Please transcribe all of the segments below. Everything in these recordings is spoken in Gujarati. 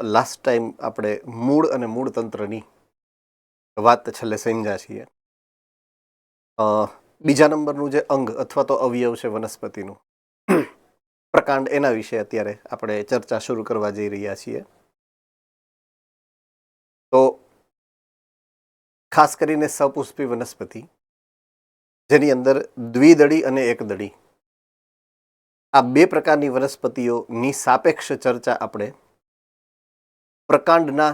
લાસ્ટ ટાઈમ આપણે મૂળ અને મૂળ તંત્રની વાત છેલ્લે સમજ્યા છીએ. બીજા નંબરનું જે અંગ અથવા તો અવયવ છે વનસ્પતિનું પ્રકાંડ, એના વિશે અત્યારે આપણે ચર્ચા શરૂ કરવા જઈ રહ્યા છીએ. તો ખાસ કરીને સપુષ્પી વનસ્પતિ, જેની અંદર દ્વિદળી અને એકદળી આ બે પ્રકારની વનસ્પતિઓની સાપેક્ષ ચર્ચા આપણે પ્રકાંડના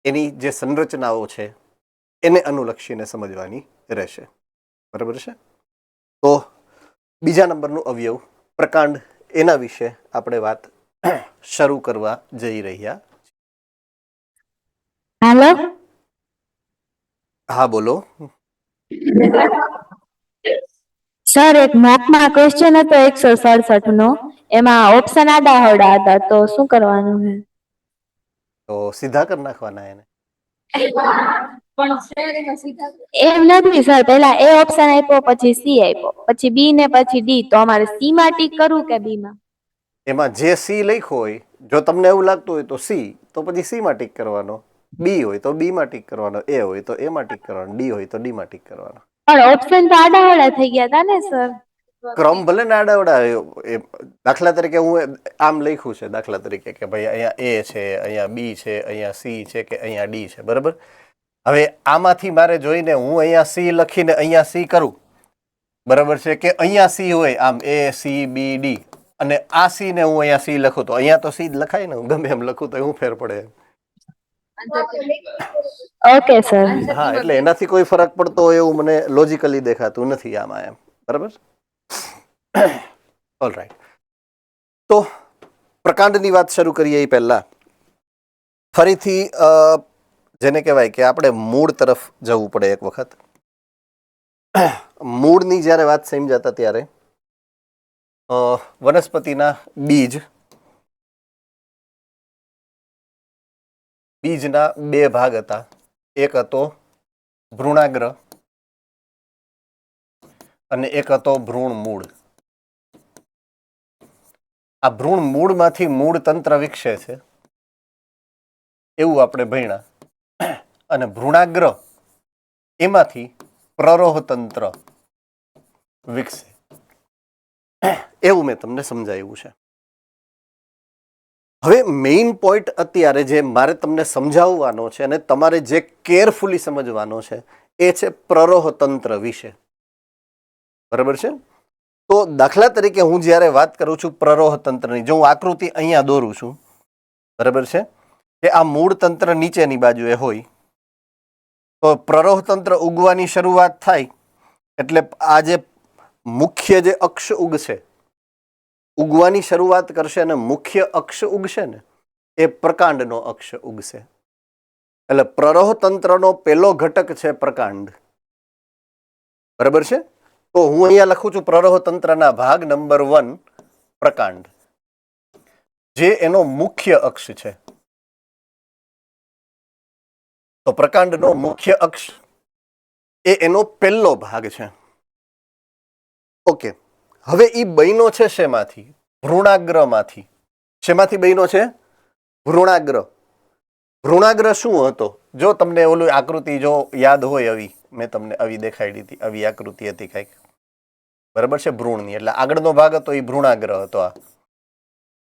એની જે સંરચનાઓ છે એને અનુલક્ષીને સમજવાની રહેશે. બરાબર છે? તો બીજા નંબરનું અવયવ પ્રકાંડ, એના વિશે આપણે વાત શરૂ કરવા જઈ રહ્યા. હાલો. હા બોલો. સર, એક મોકમાં ક્વેશ્ચન હતો 167 નો, એમાં ઓપ્શન આડા હવડા હતા, તો શું કરવાનું છે? તો સીધા કરી નાખવાના એને. એમ નથી સર, પેલા એ ઓપ્શન આપ્યો, પછી સી આપ્યો, પછી બી ને પછી ડી, તો અમારે સી માં ટીક કરવું કે બી માં? એમાં જે સી લખ્યું હોય, જો તમને એવું લાગતું હોય તો સી, તો પછી સી માં ટીક કરવાનો. બી હોય તો બી માં ટીક કરવાનો, એ હોય તો એ માં ટીક કરવાનો, ડી હોય તો ડી માં ટીક કરવાનો. પણ ઓપ્શન તો આડાહડા થઈ ગયા હતા ને સર. ક્રમ ભલે ને આડાવડા, દાખલા તરીકે હું આમ લખ્યું છે, દાખલા તરીકે કે ભાઈ અહીંયા એ છે, અહીંયા બી છે, અહીંયા સી છે કે અહીંયા ડી છે. બરાબર? હવે આમાંથી મારે જોઈને હું અહીંયા સી લખીને અહીંયા સી કરું, બરાબર છે, કે અહીંયા સી હોય આમ એ સી બી ડી, અને આ સી ને હું અહીંયા સી લખું, તો અહીંયા તો સી જ લખાય ને. હું ગમે એમ લખું તો એવું ફેર પડે. Okay sir. હા, એટલે એનાથી કોઈ ફરક પડતો હોય એવું મને લોજિકલી દેખાતું નથી આમાં એમ. બરાબર? ઓલરાઈટ. તો પ્રકાંડની વાત શરૂ કરીએ એ પહેલા ફરીથી જેને કહેવાય કે આપણે મૂળ તરફ જવું પડે એક વખત. મૂળની જ્યારે વાત સમજાતા ત્યારે વનસ્પતિના બીજના બે ભાગ હતા. એક હતો ભ્રૂણાગ્ર અને એક હતો ભ્રૂણ મૂળ. આ ભ્રૂણ મૂળમાંથી મૂળ તંત્ર વિકસે છે એવું આપણે ભણ્યા, અને ભ્રૂણાગ્ર એમાંથી પ્રરોહ તંત્ર વિકસે એવું મેં તમને સમજાવ્યું છે. હવે મેઇન પોઈન્ટ અત્યારે જે મારે તમને સમજાવવાનો છે અને તમારે જે કેરફુલી સમજવાનો છે એ છે પ્રરોહ તંત્ર વિશે. બરાબર છે? તો દાખલા તરીકે હું જ્યારે વાત કરું છું પ્રરોહ તંત્રની, જો હું આકૃતિ અહીંયા દોરું છું, બરાબર છે, કે આ મૂળ તંત્ર નીચેની બાજુએ હોય, તો પ્રરોહ તંત્ર ઉગવાની શરૂઆત થાય એટલે આ જે મુખ્ય જે અક્ષ ઉગશે, ઉગવાની શરૂઆત કરશે અને મુખ્ય અક્ષ ઉગશે ને એ પ્રકાંડનો અક્ષ ઉગશે. એટલે પ્રરોહ તંત્રનો પહેલો ઘટક છે પ્રકાંડ. બરાબર છે? તો હું અહીંયા લખું છું પ્રરોહ તંત્રના ભાગ નંબર 1 પ્રકાંડ, જે એનો મુખ્ય અક્ષ છે. તો પ્રકાંડનો મુખ્ય અક્ષ એ એનો પહેલો ભાગ છે. ઓકે. હવે એ બન્યો છે શેમાંથી? ભ્રૂણાગ્રમાંથી. શેમાંથી બન્યો છે? ભ્રૂણાગ્ર. ભ્રૂણાગ્ર શું હતો? જો તમને ઓલું આકૃતિ જો યાદ હોય, આવી મેં તમને આવી દેખાડી હતી, આવી આકૃતિ હતી કંઈક, બરાબર છે, ભ્રૂણની. એટલે આગળનો ભાગ હતો એ ભ્રૂણાગ્ર હતો,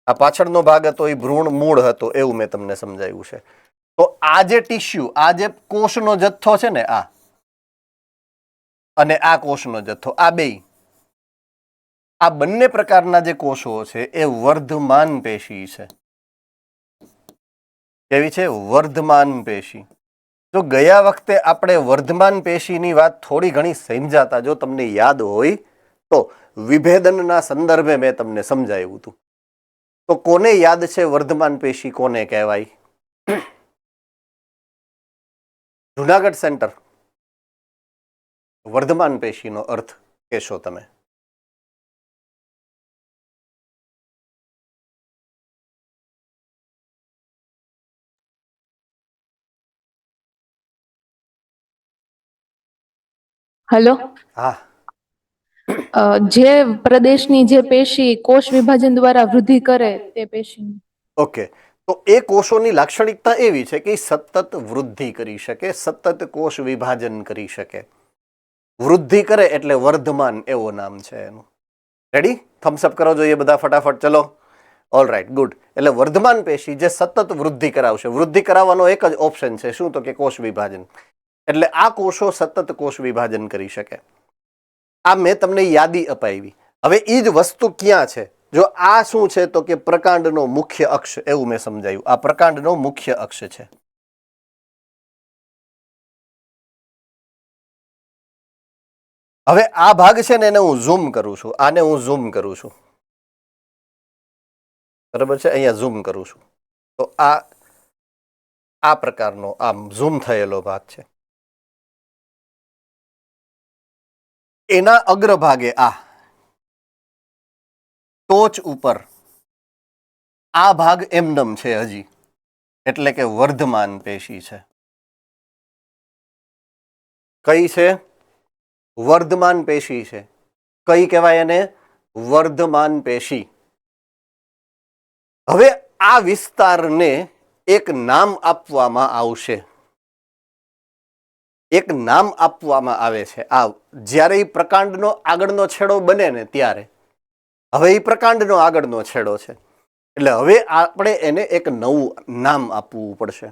આ પાછળનો ભાગ હતો એ ભ્રૂણ મૂળ હતો, એવું મેં તમને સમજાવ્યું છે. તો આ જે ટીશ્યુ, આ જે કોષનો જથ્થો છે ને, આ અને આ કોષનો જથ્થો, આ બેય, આ બંને પ્રકારના જે કોષો છે એ વર્ધમાન પેશી છે. કેવી છે? વર્ધમાન પેશી. જો ગયા વખતે આપણે વર્ધમાન પેશીની વાત થોડી ઘણી સમજાતા, જો તમને યાદ હોય તો, વિભેદનના સંદર્ભે મેં તમને સમજાવ્યું હતું. તો કોને યાદ છે વર્ધમાન પેશી કોને કહેવાય? જુનાગઢ સેન્ટર, વર્ધમાન પેશીનો અર્થ કહેશો તમે? હેલો. હા. જે પ્રદેશની જે પેશી કોષ વિભાજન દ્વારા વૃદ્ધિ કરે તે પેશી. ઓકે. તો એ કોષોની લાક્ષણિકતા એવી છે કે સતત વૃદ્ધિ કરી શકે, સતત કોષ વિભાજન કરી શકે. વૃદ્ધિ કરે એટલે વર્ધમાન એવો નામ છે એનું. રેડી? થમ્સઅપ કરો જોઈએ બધા ફટાફટ. ચલો, ઓલ રાઈટ, ગુડ. એટલે વર્ધમાન પેશી જે સતત વૃદ્ધિ કરાવશે. વૃદ્ધિ કરાવવાનો એક જ ઓપ્શન છે, શું? તો કે કોષ વિભાજન. એટલે આ કોષો સતત કોષ વિભાજન કરી શકે. આ મેં તમને યાદી અપાવી. હવે એ જ વસ્તુ ક્યાં છે? જો આ શું છે તો કે પ્રકાંડનો મુખ્ય અક્ષ, એવું મેં સમજાયું. આ પ્રકાંડનો મુખ્ય અક્ષ છે. હવે આ ભાગ છે ને એને હું ઝૂમ કરું છું, આને હું ઝૂમ કરું છું, બરાબર છે? અહીંયા ઝૂમ કરું છું. તો આ પ્રકારનો આમ ઝૂમ થયેલો ભાગ છે. એના અગ્રભાગે આ ટોચ ઉપર આ ભાગ એમનેમ છે હજી, એટલે કે વર્ધમાન પેશી છે. કઈ છે? વર્ધમાન પેશી છે. કઈ કહેવાય એને? વર્ધમાન પેશી. હવે આ વિસ્તારને એક નામ આપવામાં આવશે. એક નામ આપવામાં આવે છે. આ જ્યારે એ પ્રકાંડનો આગળનો છેડો બને ને ત્યારે. હવે એ પ્રકાંડનો આગળનો છેડો છે, એટલે હવે આપણે એને એક નવું નામ આપવું પડશે.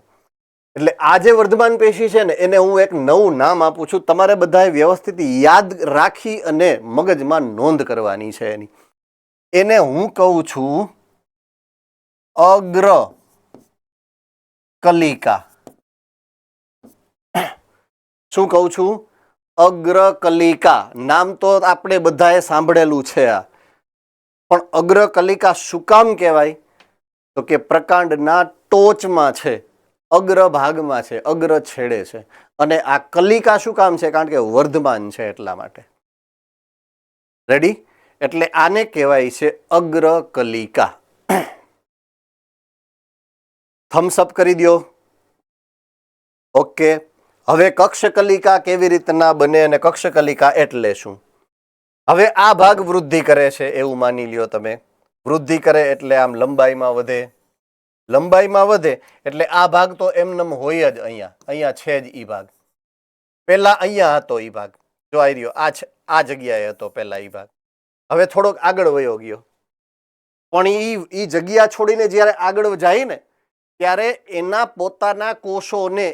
એટલે આ જે વર્ધમાન પેશી છે ને એને હું એક નવું નામ આપું છું. તમારે બધાએ વ્યવસ્થિત યાદ રાખી અને મગજમાં નોંધ કરવાની છે એની. એને હું કહું છું અગ્ર કલિકા. શું કહું છું? અગ્ર કલિકા. નામ તો આપણે બધાએ સાંભળેલું છે આ, પણ અગ્ર કલિકા શું કામ કહેવાય? તો કે પ્રકાંડના ટોચમાં છે, અગ્ર ભાગમાં છે, અગ્ર છેડે છે. અને આ કલિકા શું કામ છે? કારણ કે વર્ધમાન છે એટલા માટે. રેડી? એટલે આને કહેવાય છે અગ્ર કલિકા. થમ્સઅપ કરી દો. ઓકે. હવે કક્ષકલિકા કેવી રીતના બને અને કક્ષકલિકા એટલે શું? હવે આ ભાગ વૃદ્ધિ કરે છે એવું માની લ્યો તમે. વૃદ્ધિ કરે એટલે આમ લંબાઈમાં વધે. લંબાઈમાં વધે એટલે આ ભાગ તો એમનેમ હોય જ. અહીંયા છે જ ઈ ભાગ. પેલા અહીંયા હતો ઈ ભાગ. જો આવી રહ્યો આ જગ્યાએ હતો પેલા ઈ ભાગ. હવે થોડોક આગળ વયો ગયો. પણ ઈ જગ્યા છોડીને જ્યારે આગળ જાય ને ત્યારે એના પોતાના કોષોને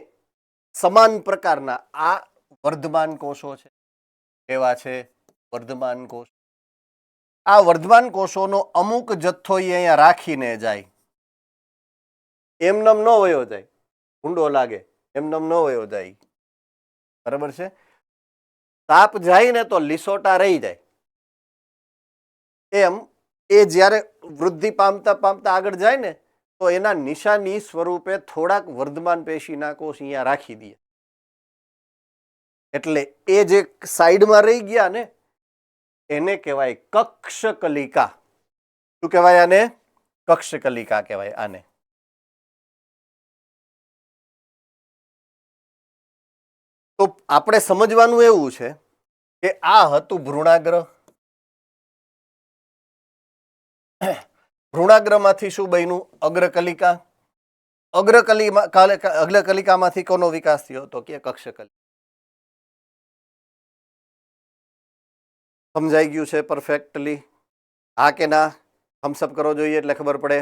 સમાન પ્રકારના આ વર્ધમાન કોષો છે. કેવા છે? વર્ધમાન કોષ. આ વર્ધમાન કોષોનો અમુક જથ્થો અહીંયા રાખીને જાય. એમનેમ ન વયો જાય, ઊંડો લાગે, એમનેમ ન વયો જાય. બરાબર છે? તાપ જાય ને તો લીસોટા રહી જાય. એમ એ જ્યારે વૃદ્ધિ પામતા પામતા આગળ જાય ને તો એના નિશાની સ્વરૂપે થોડાક વર્ધમાન પેશીના કોષ અહીંયા રાખી દે. એટલે એ જે સાઈડમાં રહી ગયા ને એને કહેવાય કક્ષકલિકા. શું કહેવાય આને? કક્ષકલિકા કહેવાય આને. તો આપણે સમજવાનું એવું છે કે આ હતું ભ્રૂણાગ્ર. ભ્રૂણાગ્રમાંથી શું બન્યું? અગ્રકલિકા. અગ્રકલિકામાંથી કોનો વિકાસ થયો? તો કે કક્ષકલિકા. સમજાઈ ગયું છે પરફેક્ટલી? હા કે ના? થમ્સઅપ કરો જોઈએ એટલે ખબર પડે.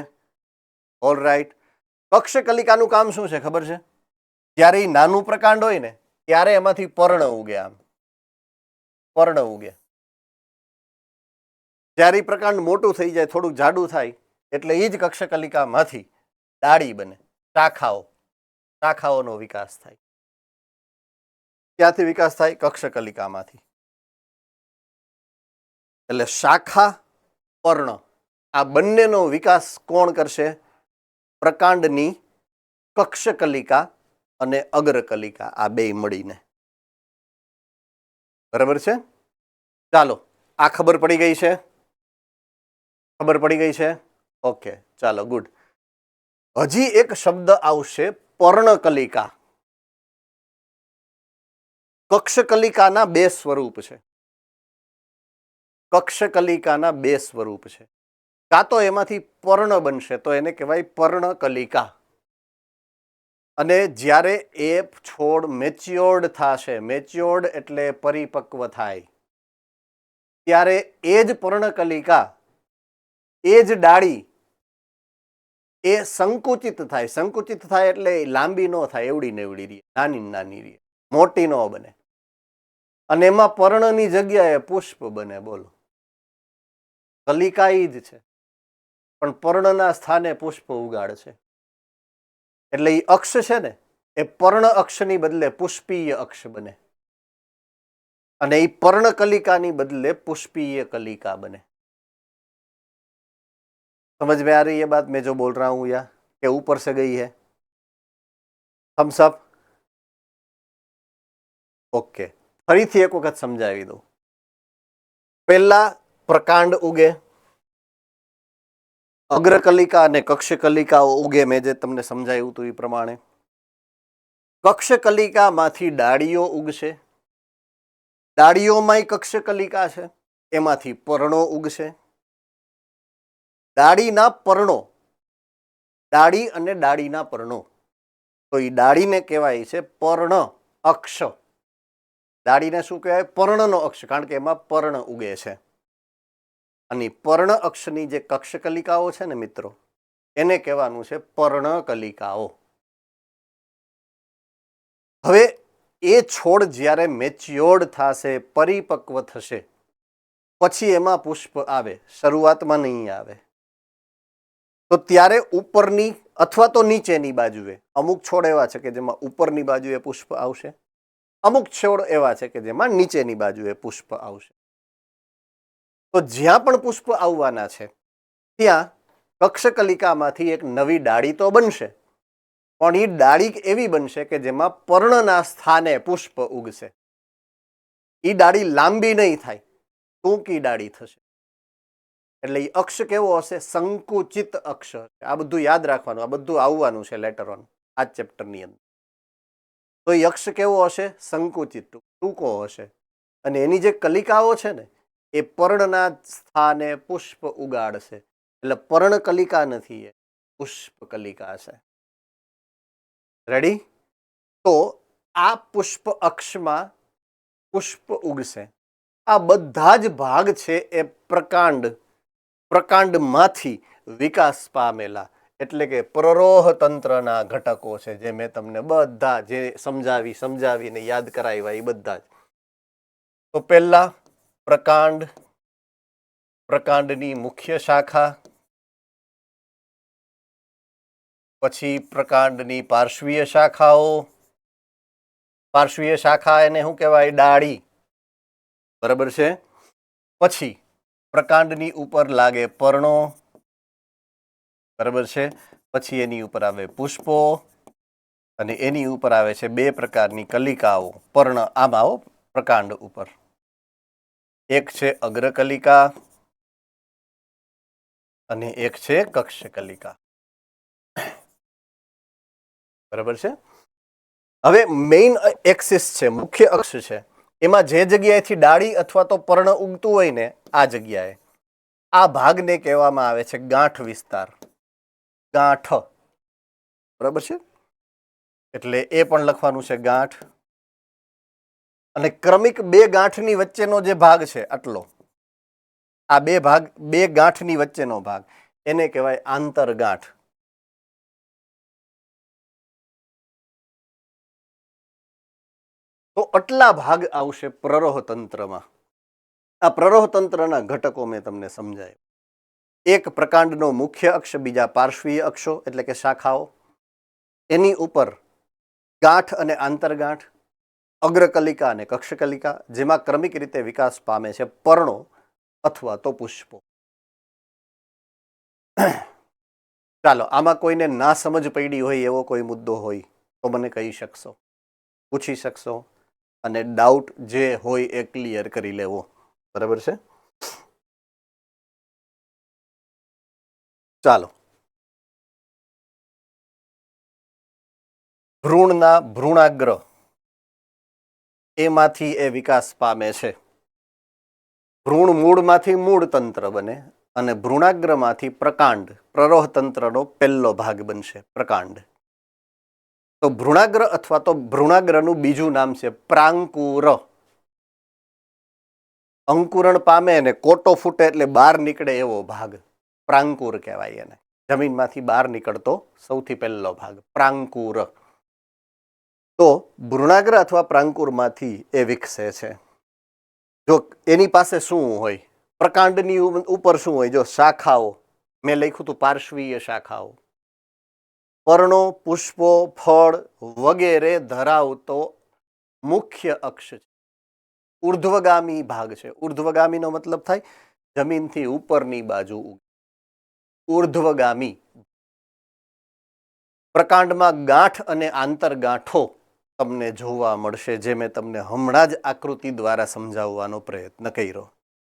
All right. કક્ષકલિકાનું કામ શું છે ખબર છે? જ્યારે એ નાનું પ્રકાંડ હોય ને ત્યારે એમાંથી પર્ણ ઉગે. આમ પર્ણ ઉગે. જ્યારે પ્રકાંડ મોટું થઈ જાય, થોડુંક જાડું થાય એટલે એ જ કક્ષકલિકામાંથી ડાળી બને, શાખાઓનો વિકાસ થાય. ક્યાંથી વિકાસ થાય? કક્ષકલિકામાંથી. એટલે શાખા, પર્ણ આ બંનેનો વિકાસ કોણ કરશે? પ્રકાંડની કક્ષકલિકા અને અગ્રકલિકા, આ બે મળીને. બરાબર છે? ચાલો, આ ખબર પડી ગઈ છે? ખબર પડી ગઈ છે? ઓકે, ચાલો, ગુડ. હજી એક શબ્દ આવશે, પર્ણકલિકા. કક્ષકલિકાના બે સ્વરૂપ છે. કક્ષકલિકાના બે સ્વરૂપ છે. કાં તો એમાંથી પર્ણ બનશે તો એને કહેવાય પર્ણકલિકા. અને જ્યારે એ છોડ મેચ્યોર્ડ થશે, મેચ્યોર્ડ એટલે પરિપક્વ થાય, ત્યારે એ જ પર્ણકલિકા, એ જ ડાળી એ સંકુચિત થાય. સંકુચિત થાય એટલે લાંબી ન થાય, એવડી ને એવડી રહે, નાની ને નાની રહે, મોટી ન બને. અને એમાં પર્ણની જગ્યાએ પુષ્પ બને. બોલો, કલિકા ઈ જ છે પણ પર્ણના સ્થાને પુષ્પ ઉગાડશે. એટલે એ અક્ષ છે ને એ પર્ણ અક્ષની બદલે પુષ્પીય અક્ષ બને, અને એ पर्णकलिकानी बदले पुष्पीय कलिका बने. समझ में आ रही है बात मैं जो बोल रहा हूं, या के ऊपर से गई है? हम सब ओके. फरीथी एक वखत समझावी दो. पहला प्रकांड उगे, अग्रकलिका અને કક્ષકલિકાઓ ઉગે. મેં જે તમને સમજાવ્યું હતું એ પ્રમાણે કક્ષકલિકામાંથી ડાળીઓ ઉગશે. ડાળીઓમાંય કક્ષકલિકા છે, એમાંથી પર્ણો ઉગશે. ડાળીના પર્ણો, ડાળી અને ડાળીના પર્ણો, તો એ ડાળીને કહેવાય છે પર્ણ અક્ષ. ડાળીને શું કહેવાય? પર્ણનો અક્ષ, કારણ કે એમાં પર્ણ ઉગે છે. અને પર્ણ અક્ષની જે કક્ષકલિકાઓ છે ને મિત્રો, એને કહેવાનું છે પર્ણકલિકાઓ. હવે એ છોડ જ્યારે મેચ્યોર્ડ થશે, પરિપક્વ થશે, પછી એમાં પુષ્પ આવે, શરૂઆતમાં નહીં આવે. તો ત્યારે ઉપરની અથવા તો નીચેની બાજુએ, અમુક છોડ એવા છે કે જેમાં ઉપરની બાજુએ પુષ્પ આવશે, અમુક છોડ એવા છે કે જેમાં નીચેની બાજુએ પુષ્પ આવશે. તો જ્યાં પણ પુષ્પ આવવાના છે ત્યાં કક્ષકલિકામાંથી એક નવી ડાળી તો બનશે, પણ એ ડાળી એવી બનશે કે જેમાં પર્ણના સ્થાને પુષ્પ ઉગશે. એ ડાળી લાંબી નહીં થાય, ટૂંકી ડાળી થશે. એટલે એ અક્ષ કેવો હશે? સંકુચિત અક્ષ. આ બધું યાદ રાખવાનું, આ બધું આવવાનું છે લેટર ઓન આ ચેપ્ટરની અંદર. તો એ અક્ષ કેવો હશે? સંકુચિત, ટૂંકો હશે. અને એની જે કલિકાઓ છે ને એ પર્ણના સ્થાને પુષ્પ ઉગાડશે. એટલે પર્ણકલિકા નથી, એ પુષ્પ કલિકા છે. રેડી? તો આ પુષ્પ અક્ષમાં પુષ્પ ઉગશે. આ બધા જ ભાગ છે એ પ્રકાંડમાંથી વિકાસ પામેલા, એટલે કે પ્રરોહ તંત્રના ઘટકો છે, જે મેં તમને બધા જે સમજાવીને યાદ કરાવ્યા એ બધા જ. તો પહેલા પ્રકાંડ, પ્રકાંડની મુખ્ય શાખા, પછી પ્રકાંડની પાર્શ્વીય શાખાઓ. પાર્શ્વીય શાખા એને શું કહેવાય? ડાળી. બરાબર છે. પછી પ્રકાંડની ઉપર લાગે પર્ણો. બરાબર છે. પછી એની ઉપર આવે પુષ્પો, અને એની ઉપર આવે છે બે પ્રકારની કલિકાઓ. પર્ણ આમ આવો પ્રકાંડ ઉપર, એક છે અગ્રકલિકા અને એક છે કક્ષકલિકા. બરાબર છે. હવે મેઇન એક્સિસ છે, મુખ્ય અક્ષ છે, એમાં જે જગ્યાએથી ડાળી અથવા તો પર્ણ ઉગતું હોય ને, આ જગ્યાએ આ ભાગને કહેવામાં આવે છે ગાંઠ વિસ્તાર. ગાંઠ. બરાબર છે. એટલે એ પણ લખવાનું છે ગાંઠ. અને ક્રમિક બે ગાંઠની વચ્ચેનો જે ભાગ છે આટલો, આ બે ભાગ, બે ગાંઠની વચ્ચેનો ભાગ, એને કહેવાય આંતરગાંઠ. તો આટલા ભાગ આવશે પ્રરોહ તંત્રમાં. આ પ્રરોહ તંત્રના ઘટકો મેં તમને સમજાય. એક પ્રકાંડનો મુખ્ય અક્ષ, બીજા પાર્શ્વીય અક્ષો એટલે કે શાખાઓ, એની ઉપર ગાંઠ અને આંતરગાંઠ, અગ્રકલિકા અને કક્ષકલિકા, જેમાં ક્રમિક રીતે વિકાસ પામે છે પર્ણો અથવા તો પુષ્પો. ચાલો, આમાં કોઈને ના સમજ પડી હોય એવો કોઈ મુદ્દો હોય તો મને કહી શકશો, પૂછી શકશો, અને ડાઉટ જે હોય એ ક્લિયર કરી લેવો. બરાબર છે. ચાલો, ભ્રૂણના ભ્રૂણાગ્ર એમાંથી એ વિકાસ પામે છે. ભ્રૂણ મૂળમાંથી મૂળ તંત્ર બને, અને ભ્રૂણાગ્રમાંથી પ્રકાંડ પ્રરોહતંત્રનો પહેલો ભાગ બનશે પ્રકાંડ. તો ભ્રૂણાગ્ર અથવા તો ભ્રૂણાગ્રનું બીજું નામ છે પ્રાંકુર. અંકુરણ પામે અને કોટો ફૂટે એટલે બહાર નીકળે એવો ભાગ પ્રાંકુર કહેવાય એને. જમીનમાંથી બહાર નીકળતો સૌથી પહેલો ભાગ પ્રાંકુર. તો ભ્રૂણાગ્ર અથવા પ્રાંકુરમાંથી એ વિકસે છે. જો એની પાસે શું હોય, પ્રકાંડની ઉપર શું હોય, જો શાખાઓ, મેં લખ્યું હતું પાર્શ્વીય શાખાઓ, પર્ણો, પુષ્પો, ફળ વગેરે ધરાવતો મુખ્ય અક્ષ છે. ઉર્ધ્વગામી ભાગ છે. ઉર્ધ્વગામીનો મતલબ થાય જમીનથી ઉપરની બાજુ. ઉર્ધ્વગામી. પ્રકાંડમાં ગાંઠ અને આંતરગાંઠો તમને જોવા મળશે, જે મેં તમને હમણાં જ આકૃતિ દ્વારા સમજાવવાનો પ્રયત્ન કર્યો.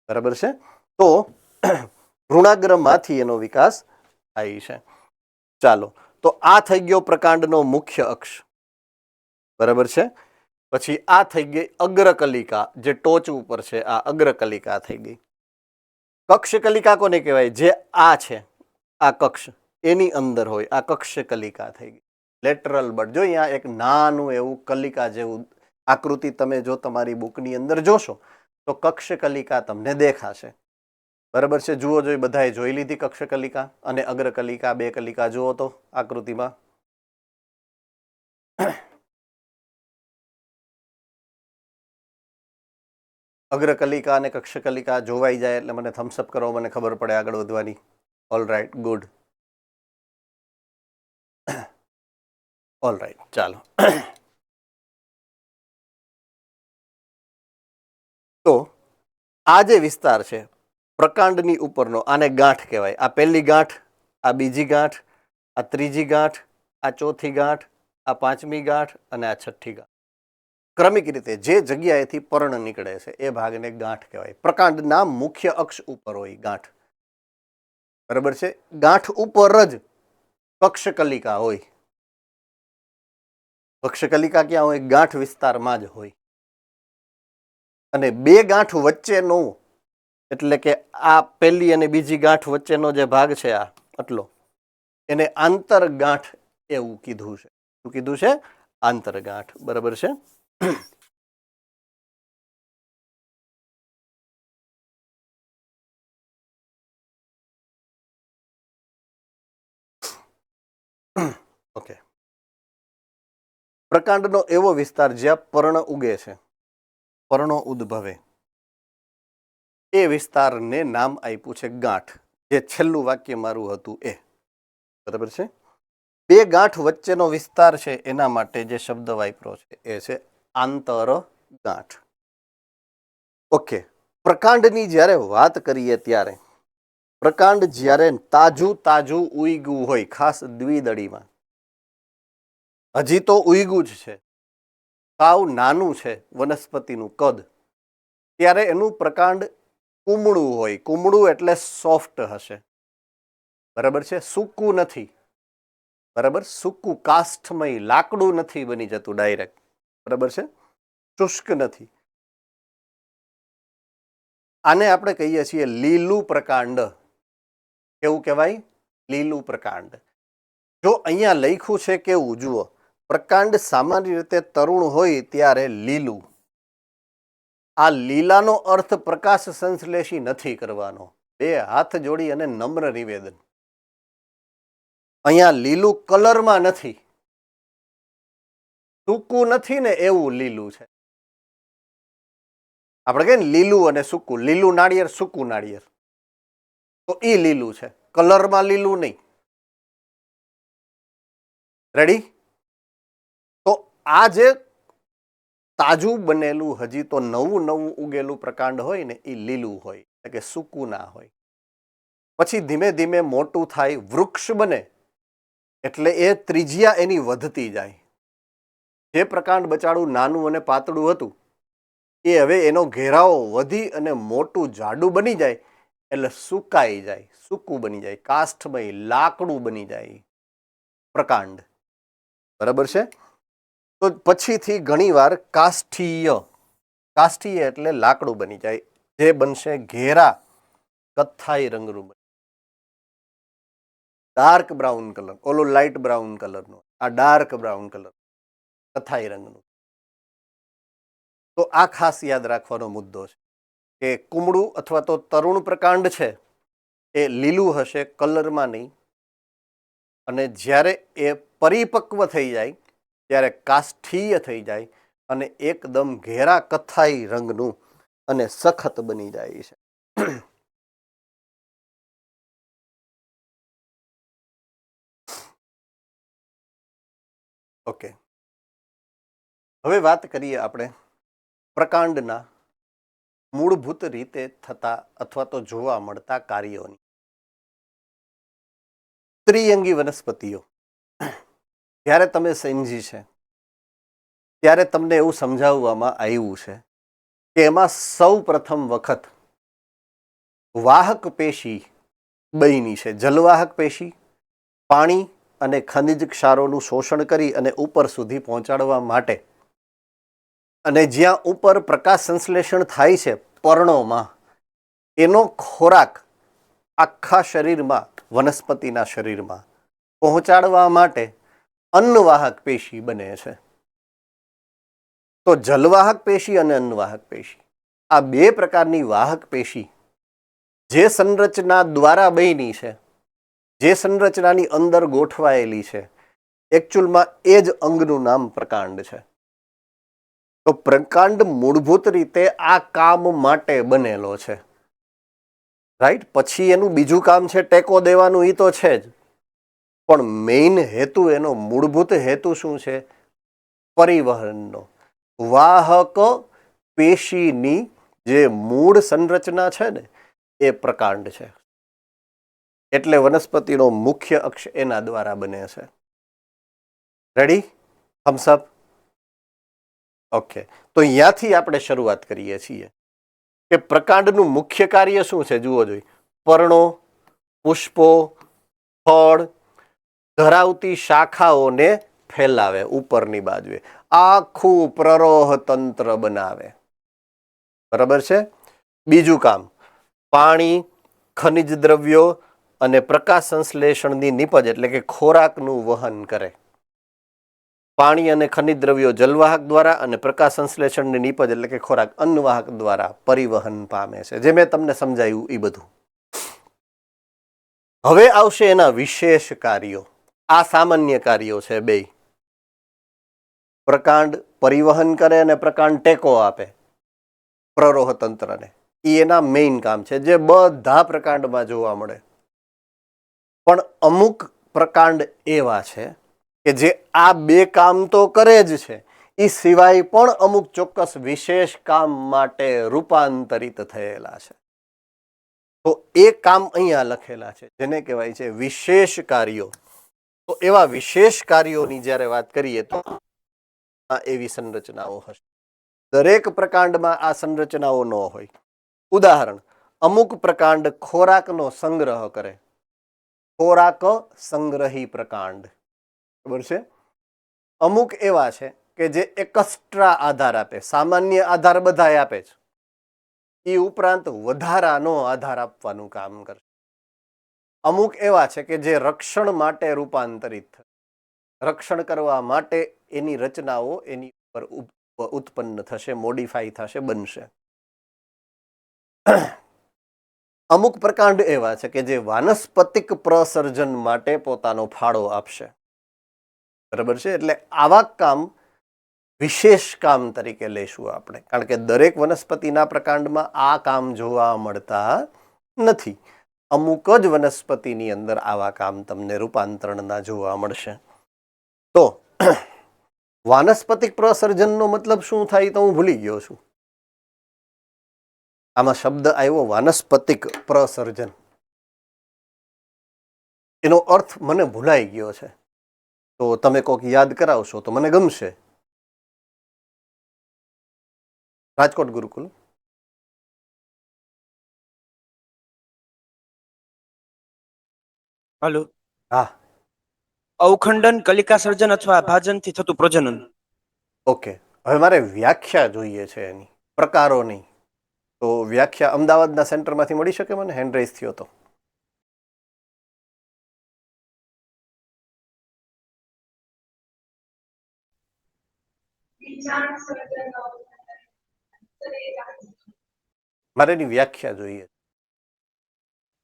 બરાબર છે. તો ભ્રૂણાગ્રમાંથી એનો વિકાસ થાય છે. ચાલો, તો આ થઈ ગયો પ્રકાંડનો મુખ્ય અક્ષ. બરાબર છે. પછી આ થઈ ગઈ અગ્રકલિકા, જે ટોચ ઉપર છે. આ અગ્રકલિકા થઈ ગઈ. કક્ષકલિકા કોને કહેવાય? જે આ છે, આ કક્ષ એની અંદર હોય, આ કક્ષકલિકા થઈ ગઈ. લેટરલ બડ. જો અહીંયા એક નાનું એવું કલિકા જેવું આકૃતિ તમે જો તમારી બુકની અંદર જોશો તો કક્ષકલિકા તમને દેખાશે. બરાબર છે. જુઓ, જોઈ બધાએ જોઈ લીધી કક્ષકલિકા અને અગ્રકલિકા, બે કલિકા જુઓ તો આકૃતિમાં. અગ્રકલિકા અને કક્ષકલિકા જોવાઈ જાય એટલે મને થમ્સઅપ કરો, મને ખબર પડે આગળ વધવાની. All right, good. All right, ચાલો. તો આ જે વિસ્તાર છે પ્રકાંડની ઉપરનો, આને ગાંઠ કહેવાય. આ પહેલી ગાંઠ, આ બીજી ગાંઠ, આ ત્રીજી ગાંઠ, આ ચોથી ગાંઠ, આ પાંચમી ગાંઠ અને આ છઠ્ઠી ગાંઠ. ક્રમિક રીતે જે જગ્યાએથી પર્ણ નીકળે છે એ ભાગને ગાંઠ કહેવાય. પ્રકાંડના મુખ્ય અક્ષ ઉપર હોય ગાંઠ. બરાબર છે. ગાંઠ ઉપર જ કક્ષકલિકા હોય. કક્ષકલિકા ક્યાં હોય? ગાંઠ વિસ્તારમાં જ હોય. અને બે ગાંઠ વચ્ચેનો, એટલે કે આ પહેલી અને બીજી ગાંઠ વચ્ચેનો જે ભાગ છે, આ આટલો, એને આંતરગાંઠ એવું કીધું છે. શું કીધું છે? આંતરગાંઠ. બરાબર છે. ઓકે. પ્રકાંડનો એવો વિસ્તાર જ્યાં પર્ણ ઉગે છે, પર્ણો ઉદ્ભવે, એ વિસ્તારને નામ આપ્યું છે ગાંઠ. જે છેલ્લું વાક્ય મારું હતું એ. બરાબર છે. બે ગાંઠ વચ્ચેનો વિસ્તાર છે એના માટે જે શબ્દ વાપર્યો છે એ છે આંતરગાંઠ. ઓકે. પ્રકાંડની જ્યારે વાત કરીએ ત્યારે પ્રકાંડ જ્યારે તાજું ઉઈગું હોય, ખાસ દ્વિદળીમાં, હજી તો ઉઈગું જ છે, સાવ નાનું છે વનસ્પતિનું કદ, ત્યારે એનું પ્રકાંડ કુમળું હોય. કુમળું એટલે સોફ્ટ હશે. બરાબર છે. સૂકું નથી. બરાબર. સૂકું કાષ્ઠમય લાકડું નથી બની જતું ડાયરેક્ટ. બરાબર છે. શુષ્ક નથી. આને આપણે કહીએ છીએ લીલું પ્રકાંડ. કેવું કહેવાય? લીલું પ્રકાંડ. જો અહીંયા લખ્યું છે કેવું જુઓ, પ્રકાંડ સામાન્ય રીતે તરુણ હોય ત્યારે લીલું. આ લીલાનો અર્થ પ્રકાશ સંશ્લેષી નથી કરવાનો. બે હાથ જોડી અને નમ્ર નિવેદન, અહીંયા લીલું કલરમાં નથી, સૂકું નથી ને એવું લીલું છે. આપણે કહીએ ને લીલું અને સૂકું, લીલું નાળિયેર, સૂકું નાળિયેર, તો એ લીલું છે, કલરમાં લીલું નહીં. રેડી? તો આ જે તાજું બનેલું, હજી તો નવું ઉગેલું પ્રકાંડ હોય ને એ લીલું હોય, એટલે કે સૂકું ના હોય. પછી ધીમે ધીમે મોટું થાય, વૃક્ષ બને, એટલે એ ત્રિજ્યા એની વધતી જાય. જે પ્રકાંડ બચાડું નાનું અને પાતળું હતું એ હવે એનો ઘેરાવો વધી અને મોટું જાડું બની જાય એટલે સુકાઈ જાય, સૂકું બની જાય, કાષ્ઠમય લાકડું બની જાય પ્રકાંડ. બરાબર છે. તો પછીથી ઘણીવાર કાષ્ઠીય એટલે લાકડું બની જાય, જે બનશે ઘેરા કથ્થાઈ રંગનું બને. ડાર્ક બ્રાઉન કલર, ઓલો લાઇટ બ્રાઉન કલરનો, આ ડાર્ક બ્રાઉન કલર, કથ્થાઈ રંગનું. તો આ ખાસ યાદ રાખવાનો મુદ્દો છે કે કુમળું અથવા તો તરુણ પ્રકાંડ છે એ લીલું હશે, કલરમાં નહીં. અને જ્યારે એ પરિપક્વ થઈ જાય, ત્યારે કાષ્ઠીય થઈ જાય અને એકદમ ઘેરા કથ્થાઈ રંગનું અને સખત બની જાય છે. ઓકે, હવે વાત કરીએ આપણે પ્રકાંડના મૂળભૂત રીતે થતા અથવા તો જોવા મળતા કાર્યોની. ત્રિઅંગી વનસ્પતિઓ જ્યારે તમે સમજી છે ત્યારે તમને એવું સમજાવવામાં આવ્યું છે કે એમાં સૌ પ્રથમ વખત વાહક પેશી બની છે. જલવાહક પેશી પાણી અને ખનિજ ક્ષારોનું શોષણ કરી અને ઉપર સુધી પહોંચાડવા માટે, અને જ્યાં ઉપર પ્રકાશ સંશ્લેષણ થાય છે પર્ણોમાં, એનો ખોરાક આખા શરીરમાં, વનસ્પતિના શરીરમાં પહોંચાડવા માટે અન્નવાહક પેશી બને છે. તો જલવાહક પેશી અને અન્નવાહક પેશી, આ બે પ્રકારની વાહક પેશી જે સંરચના દ્વારા બની છે, જે સંરચનાની અંદર ગોઠવાયેલી છે, એકચ્યુઅલમાં એ જ અંગનું નામ પ્રકાંડ છે. તો પ્રકાંડ મૂળભૂત રીતે આ કામ માટે બનેલો છે. રાઈટ. પછી એનું બીજું કામ છે ટેકો દેવાનું, એ તો છે જ, પણ મેઇન હેતુ, એનો મૂળભૂત હેતુ શું છે? પરિવહનનો. વાહક પેશીની જે મૂળ સંરચના છે ને એ પ્રકાંડ છે. એટલે વનસ્પતિનો મુખ્ય અક્ષ એના દ્વારા બને છે. રેડી? થમ્સ અપ. ઓકે, તો અહીંયાથી આપણે શરૂઆત કરીએ છીએ કે પ્રકાંડનું મુખ્ય કાર્ય શું છે. જુઓ જોઈએ, પર્ણો, પુષ્પો, ફળ ધરાવતી શાખાઓને ફેલાવે ઉપરની બાજુએ, આખું પ્રરોહ તંત્ર બનાવે. બરાબર છે. બીજું કામ, પાણી, ખનિજ દ્રવ્યો અને પ્રકાશ સંશ્લેષણની નીપજ એટલે કે ખોરાકનું વહન કરે. પાણી અને ખનિજ દ્રવ્યો જલવાહક દ્વારા અને પ્રકાશ સંશ્લેષણની નીપજ એટલે કે ખોરાક અન્નવાહક દ્વારા પરિવહન પામે છે. જે મેં તમને સમજાયું એ બધું. હવે આવશે એના વિશેષ કાર્યો. આ સામાન્ય કાર્યો છે બે. પ્રકાંડ પરિવહન કરે અને પ્રકાંડ ટેકો આપે પ્રરોહ તંત્રને. એ એના મેઇન કામ છે, જે બધા પ્રકાંડમાં જોવા મળે. પણ અમુક પ્રકાંડ એવા છે કે જે આ બે કામ તો કરે જ છે, એ સિવાય પણ અમુક ચોક્કસ વિશેષ કામ માટે રૂપાંતરિત થયેલા છે. તો એ કામ અહીંયા લખેલા છે, જેને કહેવાય છે વિશેષ કાર્યો. તો એવા વિશેષ કાર્યોની જ્યારે વાત કરીએ તો એવી સંરચનાઓ હશે. દરેક પ્રકાંડમાં આ સંરચનાઓ ન હોય. ઉદાહરણ, અમુક પ્રકાંડ ખોરાકનો સંગ્રહ કરે, ખોરાક સંગ્રહી પ્રકાંડ. બરાબર છે. અમુક એવા છે કે જે એક્સ્ટ્રા આધાર આપે. સામાન્ય આધાર બધાય આપે છે, એ ઉપરાંત વધારાનો આધાર આપવાનું કામ કરે. અમુક એવા છે કે જે રક્ષણ માટે રૂપાંતરિત, રક્ષણ કરવા માટે એની રચનાઓ એની ઉપર ઉત્પન્ન થશે, મોડિફાઈ થશે, બનશે. અમુક પ્રકાંડ એવા છે કે જે વાનસ્પતિક પ્રસર્જન માટે પોતાનો ફાળો આપશે. બરાબર છે. એટલે આવા કામ વિશેષ કામ તરીકે લઈશું આપણે, કારણ કે દરેક વનસ્પતિના પ્રકાંડમાં આ કામ જોવા મળતા નથી. અમુક જ વનસ્પતિની અંદર આવા કામ તમને રૂપાંતરણના જોવા મળશે. તો વાનસ્પતિક પ્રસર્જનનો મતલબ શું થાય તો હું ભૂલી ગયો છું. આમાં શબ્દ આવ્યો વાનસ્પતિક પ્રસર્જન, એનો અર્થ મને ભૂલાઈ ગયો છે. તો તમે કોઈક યાદ કરાવશો તો મને ગમશે. રાજકોટ ગુરુકુલ. હાલો. હા, અવખંડન, કલિકા સર્જન અથવા ભાજનથી થતું પ્રજનન. ઓકે. હવે મારે વ્યાખ્યા જોઈએ છે એની, પ્રકારોની. તો વ્યાખ્યા અમદાવાદના સેન્ટરમાંથી મળી શકે મને? હેન્ડ રેઝ થયો તો. મારે એની વ્યાખ્યા જોઈએ.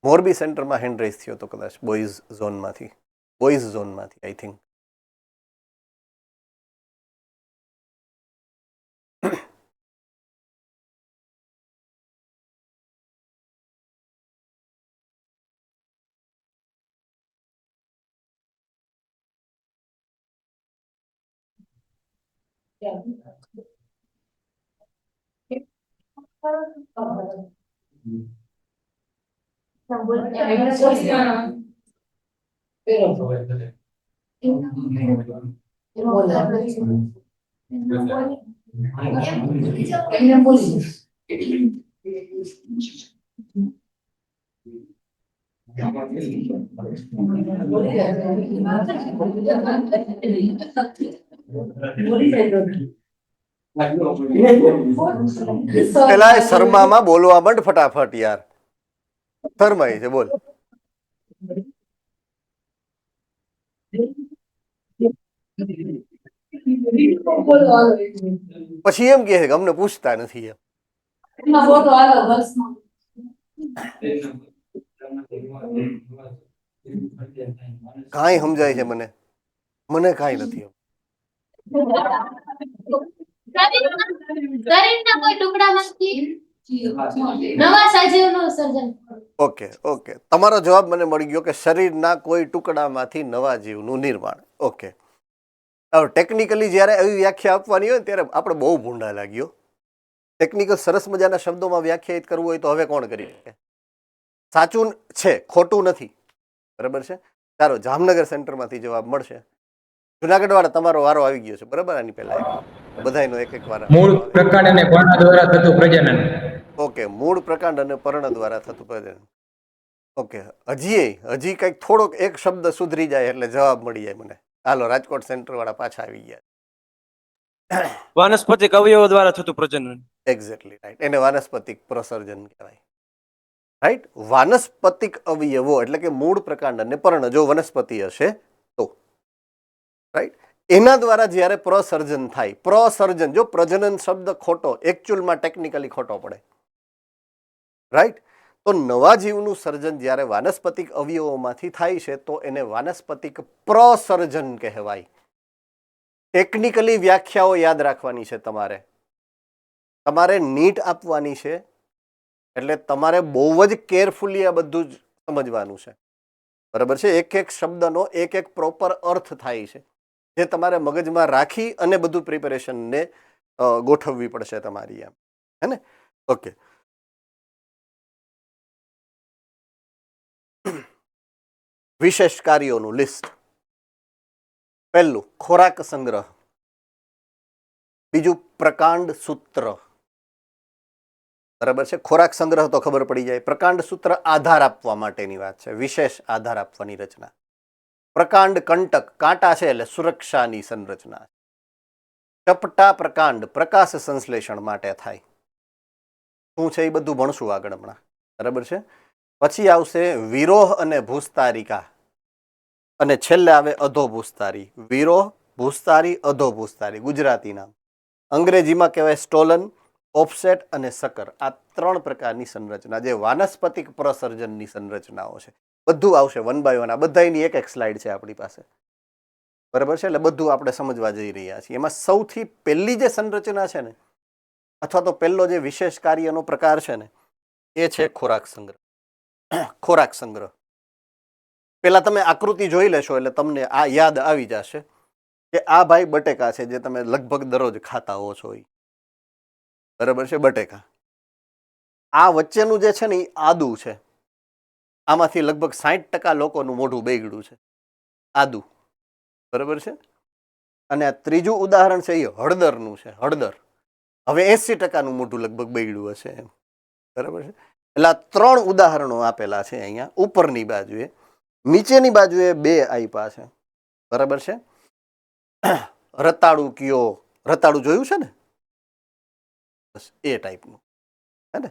મોરબી સેન્ટરમાં હેન્ડ રેઝ થયો તો કદાચ બોયઝ ઝોનમાંથી આઈ થિંક. પેલા શર્મામાં બોલવા માંડ ફટાફટ યાર. શર્માઈ છે, બોલ. પછી એમ કહે કે અમને પૂછતા નથી એમ. કાંઈ સમજાય છે મને કાંઈ નથી. ઓકે, તમારો જવાબ મને મળી ગયો કે શરીરના કોઈ ટુકડામાંથી નવા જીવનું નિર્માણ. ઓકે, હવે ટેકનિકલી જ્યારે એવી વ્યાખ્યા આપવાની હોય ત્યારે આપણે બહુ ભૂંડા લાગ્યો. ટેકનિકલ સરસ મજાના શબ્દોમાં વ્યાખ્યાયિત કરવું હોય તો હવે કોણ કરી શકે? સાચું છે, ખોટું નથી. બરાબર છે. ચાલો, જામનગર સેન્ટરમાંથી જવાબ મળશે. જુનાગઢ વાળા તમારો વારો આવી ગયો છે. બરાબર, આની પહેલા બધાયનો એક વાર. મૂળ પ્રકાંડ અને પર્ણ દ્વારા થતું પ્રજનન. ઓકે, મૂળ પ્રકાંડ અને પર્ણ દ્વારા થતું પ્રજનન. ઓકે, હજી કંઈક થોડોક એક શબ્દ સુધરી જાય એટલે જવાબ મળી જાય મને. હાલો, રાજકોટ સેન્ટર વાળા પાછા આવી ગયા. વાનસ્પતિક અવયવો દ્વારા થતું પ્રજનન. Exactly right. એને વાનસ્પતિક પ્રસર્જન કહેવાય. રાઈટ. વાનસ્પતિક અવયવો એટલે કે મૂળ પ્રકાંડ અને પર્ણ જો વનસ્પતિ હશે તો, રાઈટ, એના દ્વારા જ્યારે પ્રસર્જન થાય. પ્રસર્જન, જો પ્રજનન શબ્દ ખોટો, એકચ્યુઅલમાં ટેકનિકલી ખોટો પડે. રાઈટ. તો નવા જીવનું સર્જન જ્યારે વાનસ્પતિક અવયવોમાંથી થાય છે તો એને વાનસ્પતિક પ્રસર્જન કહેવાય. ટેકનિકલી વ્યાખ્યાઓ યાદ રાખવાની છે તમારે નીટ આપવાની છે, એટલે તમારે બહુ જ કેરફુલી આ બધું જ સમજવાનું છે. બરાબર છે. એક એક શબ્દનો એક પ્રોપર અર્થ થાય છે, જે તમારે મગજમાં રાખી અને બધું પ્રિપેરેશનને ગોઠવવી પડશે તમારી એમ. હે ને? ઓકે, વિશેષ કાર્યોનું લિસ્ટ. પહેલું ખોરાક સંગ્રહ, બીજું પ્રકાંડ સૂત્ર. બરાબર છે. ખોરાક સંગ્રહ તો ખબર પડી જાય. પ્રકાંડ સૂત્ર આધાર આપવા માટેની વાત છે, વિશેષ આધાર આપવાની રચના. પ્રકાંડ કંટક, કાંટા છે એટલે સુરક્ષાની સંરચના. ચપટા પ્રકાંડ પ્રકાશ સંશ્લેષણ માટે થાય. શું છે એ બધું ભણશું આગળ હમણાં. બરાબર છે. પછી આવશે વિરોહ અને ભૂસ્તારિકા, અને છેલ્લે આવે અધોભૂસ્તારી. વિરોહ, ભૂસ્તારી, અધોભૂસ્તારી ગુજરાતી નામ. અંગ્રેજીમાં કહેવાય સ્ટોલન, ઓફસેટ અને સકર. આ 3 પ્રકારની સંરચના જે વાનસ્પતિક પ્રસર્જનની સંરચનાઓ છે. બધું આવશે વન બાય વન. આ બધાની એક સ્લાઇડ છે આપણી પાસે. બરાબર છે. એટલે બધું આપણે સમજવા જઈ રહ્યા છીએ. એમાં સૌથી પહેલી જે સંરચના છે ને, અથવા તો પહેલો જે વિશેષ કાર્યનો પ્રકાર છે ને, એ છે ખોરાક સંગ્રહ. ખોરાક સંગ્રહ. પેલા તમે આકૃતિ જોઈ લેશો એટલે તમને આ યાદ આવી જશે કે આ ભાઈ બટેકા છે જે તમે લગભગ દરરોજ ખાતા હો છો. બરાબર છે, બટેકા. આ વચ્ચેનું જે છે ને એ આદુ છે. આમાંથી લગભગ 60% લોકોનું મોઢું બેગડું છે, આદુ. બરાબર છે. અને આ ત્રીજું ઉદાહરણ છે એ હળદરનું છે, હળદર. હવે 80%નું મોઢું લગભગ બેગડું હશે એમ. બરાબર છે. એટલે આ 3 ઉદાહરણો આપેલા છે અહીંયા ઉપરની બાજુએ. નીચેની બાજુએ 2 આપ્યા છે. બરાબર છે. રતાળું કયો, રતાળું જોયું છે ને? બસ એ ટાઈપનું, હે ને?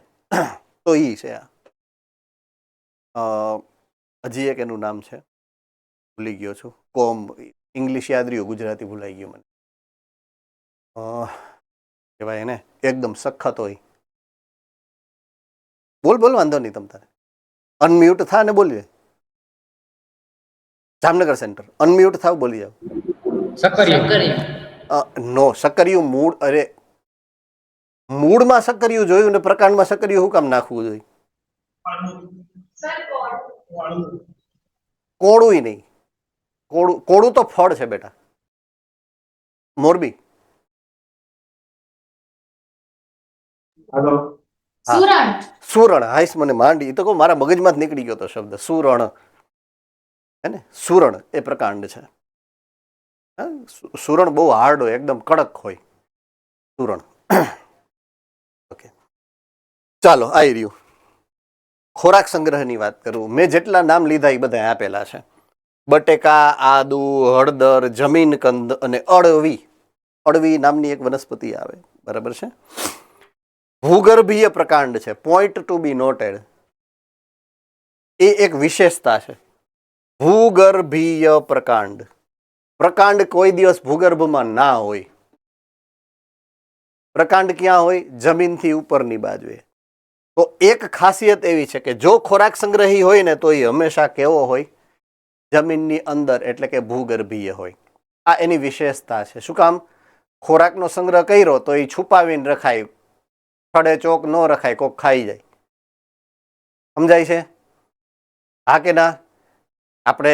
તો ઈ છે આ. હજી એક એનું નામ છે, ભૂલી ગયો છું. કોમ, ઇંગ્લિશ યાદ રહ્યું, ગુજરાતી ભૂલાઈ ગયું મને. કહેવાય એને એકદમ સખત હોય. બોલ બોલ, વાંધો નહીં, તમ તારે અનમ્યુટ થા ને બોલી. જામનગર સેન્ટર, અનમ્યુટ થાવ, બોલી જાવ. નો, સક્કરિયું મૂળ. અરે મૂળમાં સક્કરિયું જોયું ને પ્રકાંડમાં સક્કરિયું શું કામ નાખવું જોઈએ? કોળું નહીં. કોળું તો ફળ છે બેટા. મોરબી. સુરણ. હાઈસ, મને માંડી. એ તો કહું, મારા મગજમાં જ નીકળી ગયો તો શબ્દ સુરણ. હે ને, સુરણ એ પ્રકાંડ છે. સુરણ બહુ હાર્ડ હોય, એકદમ કડક હોય સુરણ. ઓકે, ચાલો આવી રહ્યું. ખોરાક સંગ્રહની વાત કરું. મેં જેટલા નામ લીધા એ બધા આપેલા છે. બટેકા, આદુ, હળદર, જમીન કંદ અને અળવી. અળવી નામની એક વનસ્પતિ આવે, બરાબર છે. ભૂગર્ભીય પ્રકાંડ છે, પોઈન્ટ ટુ બી નોટેડ. એ એક વિશેષતા છે, ભૂગર્ભીય પ્રકાંડ. પ્રકાંડ કોઈ દિવસ ભૂગર્ભમાં ના હોય. પ્રકાંડ ક્યાં હોય? જમીનથી ઉપરની બાજુએ. તો એક ખાસિયત એવી છે કે જો ખોરાક સંગ્રહી હોય ને તો એ હંમેશા કેવો હોય? જમીનની અંદર, એટલે કે ભૂગર્ભીય હોય. આ એની વિશેષતા છે. શું કામ? ખોરાકનો સંગ્રહ કર્યો તો એ છુપાવીને રખાય, ખડે ચોક ન રખાય, કોક ખાઈ જાય. સમજાય છે? હા કે ના? આપણે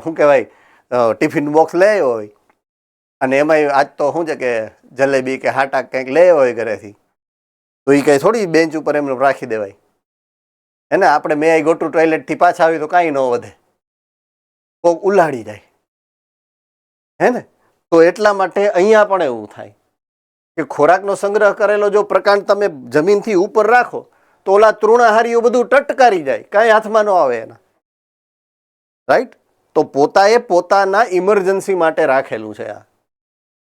શું કહેવાય, ટિફિન બોક્સ લે હોય અને એમાં આજ તો શું છે કે જલેબી કે હાટા કંઈક લે હોય ઘરેથી, તો એ કંઈ થોડી બેન્ચ ઉપર એમને રાખી દેવાય. હે ને, આપણે મેં ગો ટુ ટોયલેટથી પાછા આવી તો કાંઈ ન વધે, કોક ઉલાડી જાય. હે ને? તો એટલા માટે અહીંયા પણ એવું થાય કે ખોરાકનો સંગ્રહ કરેલો જો પ્રકાંડ તમે જમીનથી ઉપર રાખો તો ઓલા તૃણાહારીઓ બધું ટટકારી જાય, કાંઈ હાથમાં ન આવે એના. રાઈટ? તો પોતાના ઇમરજન્સી માટે રાખેલું છે આ,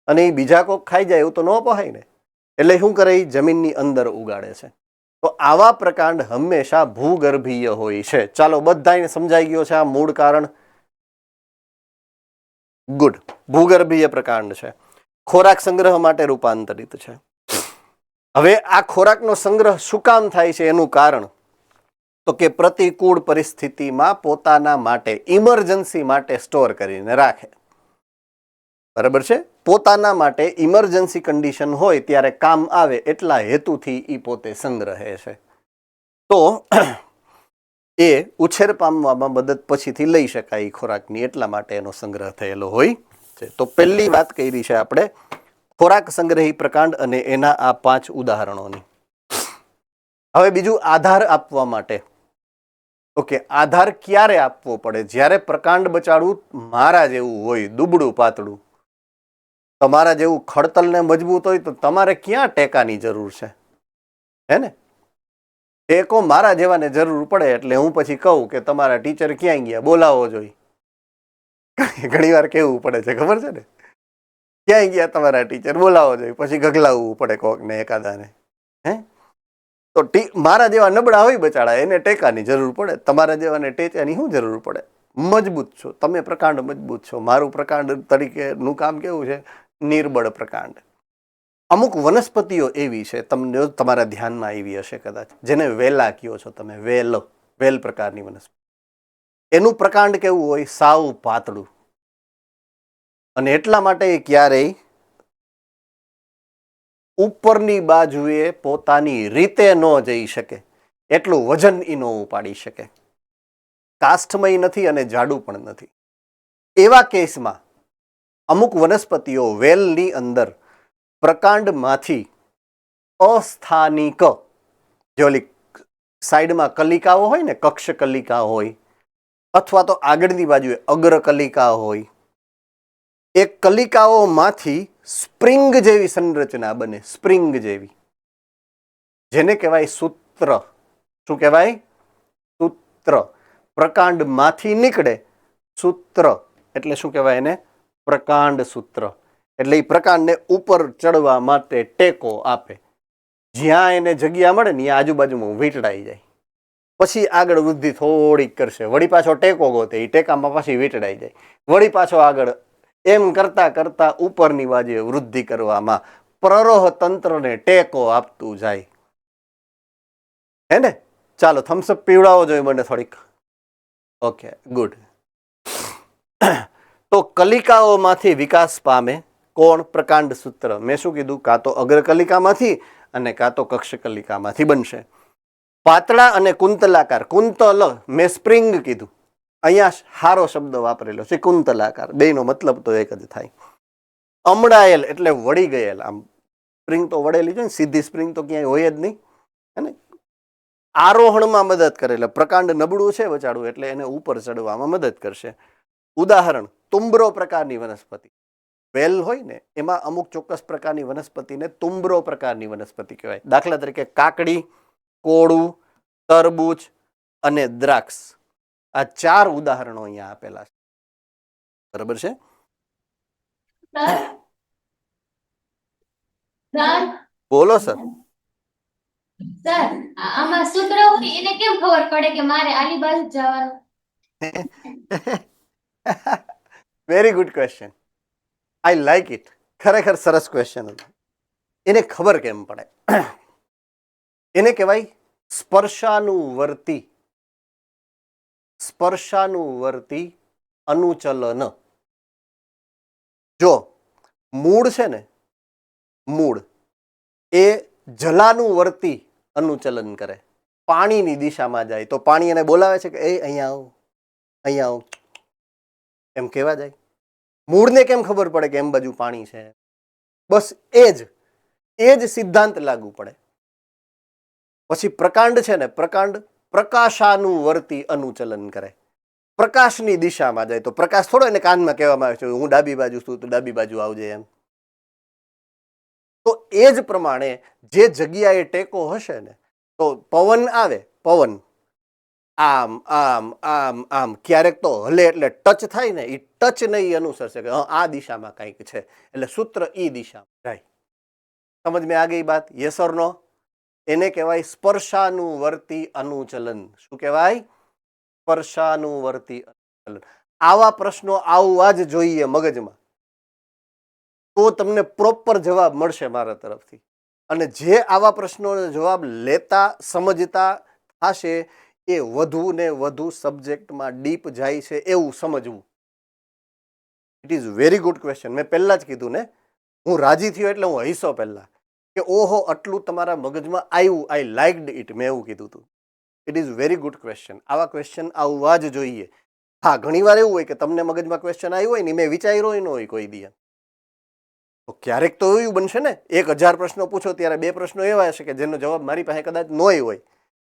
અને એ બીજા કોક ખાઈ જાય એવું તો ન પહાય ને. એટલે શું કરે? જમીનની અંદર ઉગાડે છે. તો આવા પ્રકાંડ હંમેશા ભૂગર્ભીય હોય છે. ચાલો, બધાને સમજાઈ ગયો છે આ મૂળ કારણ? ગુડ. ભૂગર્ભીય પ્રકાંડ છે, ખોરાક સંગ્રહ માટે રૂપાંતરિત છે. હવે આ ખોરાકનો સંગ્રહ શું કામ થાય છે એનું કારણ તો કે પ્રતિકૂળ પરિસ્થિતિમાં પોતાના માટે, ઇમરજન્સી માટે સ્ટોર કરીને રાખે. બરાબર છે? પોતાના માટે ઇમરજન્સી કન્ડિશન હોય ત્યારે કામ આવે એટલા હેતુથી એ પોતે સંગ્રહે છે. તો એ ઉછેર પામવામાં મદદ પછીથી લઈ શકાય ખોરાકની, એટલા માટે એનો સંગ્રહ થયેલો હોય છે. તો પહેલી વાત કરી છે આપણે ખોરાક સંગ્રહી પ્રકાંડ અને એના આ 5 ઉદાહરણોની. હવે બીજું, આધાર આપવા માટે. ઓકે, આધાર ક્યારે આપવો પડે? જ્યારે પ્રકાંડ બચાડવું મારા જેવું હોય, દુબળું પાતળું. તમારા જેવું ખડતલ ને મજબૂત હોય તો તમારે ક્યાં ટેકાની જરૂર છે? હે ને? ટેકો મારા જેવાને જરૂર પડે એટલે હું પછી કહું કે તમારા ટીચર ક્યાં ગયા, બોલાવો જોઈએ. ઘણી વાર કેવું પડે છે ખબર છે ને? ક્યાંય ગયા તમારા ટીચર, બોલાવો જોઈએ. પછી ગગલાવવું પડે કોકને, એકાદાને. હે? તો મારા જેવા નબળા હોય બચાડા, એને ટેકાની જરૂર પડે. તમારા જેવાને ટેકાની શું જરૂર પડે? મજબૂત છો તમે, પ્રકાંડ મજબૂત છો. મારું પ્રકાંડ તરીકેનું કામ કેવું છે? નિર્બળ પ્રકાંડ. અમુક વનસ્પતિઓ એવી છે, તમને તમારા ધ્યાનમાં આવી હશે કદાચ, જેને વેલા કયો છો તમે. વેલ પ્રકારની વનસ્પતિ. એનું પ્રકાંડ કેવું હોય? સાવ પાતળું. અને એટલા માટે એ ક્યારેય ઉપરની બાજુએ પોતાની રીતે ન જઈ શકે, એટલું વજન એ ન ઉપાડી શકે. કાષ્ઠમય નથી અને જાડું પણ નથી. એવા કેસમાં અમુક વનસ્પતિઓ વેલની અંદર પ્રકાંડમાંથી અસ્થાનિક, જે ઓલી સાઈડમાં કલિકાઓ હોય ને, કક્ષ કલિકા હોય, અથવા તો આગળની બાજુએ અગ્ર કલિકા હોય, એ કલિકાઓમાંથી સ્પ્રિંગ જેવી સંરચના બને. સ્પ્રિંગ જેવી, જેને કહેવાય સૂત્ર. શું કહેવાય? સૂત્ર. પ્રકાંડમાંથી નીકળે સૂત્ર, એટલે શું કહેવાય એને? પ્રકાંડ સૂત્ર. એટલે એ પ્રકાંડને ઉપર ચડવા માટે ટેકો આપે. જ્યાં એને જગ્યા મળે ને ત્યાં આજુબાજુમાં વીંટળાઈ જાય. પછી આગળ વૃદ્ધિ થોડીક કરશે, વળી પાછો ટેકો ગોતે, એ ટેકામાં પાછી વીંટળાઈ જાય, વળી પાછો આગળ, એમ કરતા કરતા ઉપરની બાજુએ વૃદ્ધિ કરવામાં પ્રરોહ તંત્રને ટેકો આપતું જાય. હે ને? ચાલો થમ્સઅપ પીવડાવો જોઈએ મને થોડીક. Okay, good. તો કલિકાઓમાંથી વિકાસ પામે કોણ? પ્રકાંડ સૂત્ર. મેં શું કીધું? કાં તો અગ્રકલિકામાંથી અને કાં તો કક્ષકલિકામાંથી બનશે. પાતળા અને કુંતલાકાર. કુંતલ મેં સ્પ્રિંગ કીધું, અહીંયા હારો શબ્દ વાપરેલો છે, કુંતલાકાર. બેયનો મતલબ તો એક જ થાય. અમડાયેલ એટલે વળી ગયેલ. આમ સ્પ્રિંગ તો વળેલી છે ને, સીધી સ્પ્રિંગ તો ક્યાંય હોય જ નહીં. હે આરોહણમાં મદદ કરે. એટલે પ્રકાંડ નબળું છે વચાડું, એટલે એને ઉપર ચડવામાં મદદ કરશે. ઉદાહરણ: તુંબરો પ્રકારની વનસ્પતિ. વેલ હોય ને એમાં અમુક ચોક્કસ પ્રકારની વનસ્પતિને તુંબરો પ્રકારની વનસ્પતિ કહેવાય. દાખલા તરીકે કાકડી, કોળું, તરબૂચ અને દ્રાક્ષ. આ 4 ઉદાહરણો અહીંયા આપેલા છે. બરાબર છે? બોલો સર. સર, આમાં સૂત્ર હોય એને કેમ ખબર પડે કે મારે આલી બાજુ જવાનું? Very good question. I like it. ખરેખર સરસ ક્વેશ્ચન હતું. એને ખબર કેમ પડે? એને કહેવાય સ્પર્શાનુવર્તી. સ્પર્શાનુવર્તી અનુચલન. જો મૂળ છે ને, મૂળ એ જલાનુવર્તી અનુચલન કરે. પાણીની દિશામાં જાય તો પાણી એને બોલાવે છે કે એ અહીંયા આવ, અહીંયા આવ, એમ કહેવા જાય. મૂળને કેમ ખબર પડે કે એમ બાજુ પાણી છે? બસ એ જ સિદ્ધાંત લાગુ પડે. પછી પ્રકાંડ છે ને, પ્રકાંડ પ્રકાશાનુવર્તી અનુચલન કરે. પ્રકાશની દિશામાં જાય તો પ્રકાશ થોડો એને કાનમાં કહેવામાં આવે છે હું ડાબી બાજુ છું તો ડાબી બાજુ આવજે એમ. તો એ જ પ્રમાણે જે જગ્યાએ ટેકો હશે ને, તો પવન આવે, પવન આમ આમ આમ આમ ક્યારેક તો હલે એટલે ટચ થાય ને, એ ટચ ને એ અનુસરશે કે આ દિશામાં કંઈક છે, એટલે સૂત્ર ઈ દિશામાં જાય. સમજ મેં આ ગઈ વાત? યસ ઓર નો? એને કહેવાય સ્પર્શાનુવર્તી અનુચલન. શું કહેવાય? સ્પર્શાનુવર્તી અનુચલન. આવા પ્રશ્નો આવવા જ જોઈએ મગજમાં, તો તમને પ્રોપર જવાબ મળશે મારા તરફથી. અને જે આવા પ્રશ્નોનો જવાબ લેતા સમજતા થશે એ વધુ ને વધુ સબ્જેક્ટમાં ડીપ જાય છે એવું સમજવું. It is very good question. મેં પહેલા જ કીધું ને, હું રાજી થયો એટલે હું હૈસો પહેલા કે ઓહો આટલું તમારા મગજમાં આવ્યું, આઈ લાઇક્ડ ઇટ. મેં એવું કીધું હતું. It is very good question. આવા ક્વેશ્ચન આવવા જ જોઈએ. હા, ઘણીવાર એવું હોય કે તમને મગજમાં ક્વેશ્ચન આવ્યું હોય ને મેં વિચાર્યો ન હોય કોઈ દી, તો ક્યારેક તો એવું બનશે ને, 1000 પ્રશ્નો પૂછો ત્યારે 2 પ્રશ્નો એવા હશે કે જેનો જવાબ મારી પાસે કદાચ નોય હોય.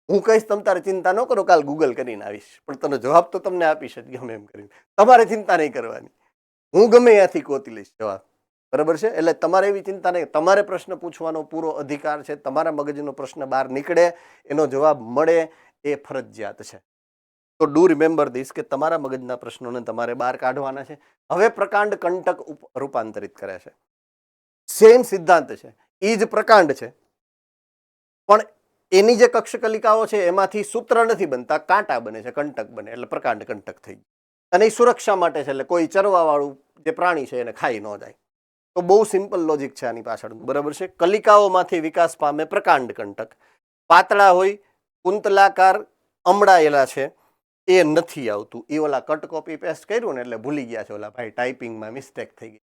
હું કહીશ તમ તારે ચિંતા ન કરો, કાલ ગૂગલ કરીને આવીશ, પણ તને જવાબ તો તમને આપીશ જ ગમે એમ કરીને. તમારે ચિંતા નહીં કરવાની, હું ગમે ત્યાંથી ગોતી લઈશ જવાબ. બરાબર છે? એટલે તમારે એવી ચિંતા નહીં. તમારે પ્રશ્ન પૂછવાનો પૂરો અધિકાર છે. તમારા મગજનો પ્રશ્ન બહાર નીકળે, એનો જવાબ મળે, એ ફરજિયાત છે. તો ડુ રિમેમ્બર ધીસ કે તમારા મગજના પ્રશ્નોને તમારે બહાર કાઢવાના છે. હવે પ્રકાંડ કંટક રૂપાંતરિત કરે છે. સેમ સિદ્ધાંત છે, એ જ પ્રકાંડ છે, પણ એની જે કક્ષકલિકાઓ છે એમાંથી સૂત્ર નથી બનતા, કાંટા બને છે, કંટક બને, એટલે પ્રકાંડ કંટક થઈ ગયું. અને એ સુરક્ષા માટે છે, એટલે કોઈ ચરવા વાળું જે પ્રાણી છે એને ખાઈ ન જાય. તો બહુ સિમ્પલ લોજિક છે આની પાછળનું. બરાબર છે? કલિકાઓમાંથી વિકાસ પામે પ્રકાંડ કંટક. પાતળા હોય, કુંતલાકાર, અમડાયેલા છે, એ નથી આવતું. એ ઓલા કટ કોપી પેસ્ટ કર્યું ને એટલે ભૂલી ગયા છે ઓલા ભાઈ, ટાઈપિંગમાં મિસ્ટેક થઈ ગઈ.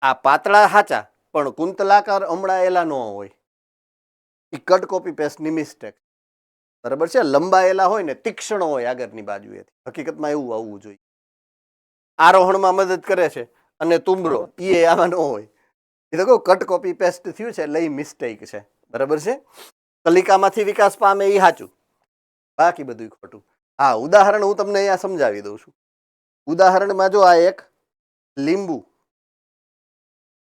આ પાતળા હાચા, પણ કુંતલાકાર અમડાયેલા ન હોય. એ કટ કોપી પેસ્ટની મિસ્ટેક. બરાબર છે? લંબાયેલા હોય ને, તીક્ષ્ણ હોય આગળની બાજુએથી. હકીકતમાં એવું આવવું જોઈએ. આરોહણમાં મદદ કરે છે, અને તુંબરો એ આમાં ન હોય. એ તો કહું કટ કોપી પેસ્ટ થયું છે એટલે એ મિસ્ટેક છે. બરાબર છે? કલિકામાંથી વિકાસ પામે એ સાચું, બાકી બધું ખોટું. હા, ઉદાહરણ હું તમને અહીંયા સમજાવી દઉં છું. ઉદાહરણમાં જો આ એક લીંબુ,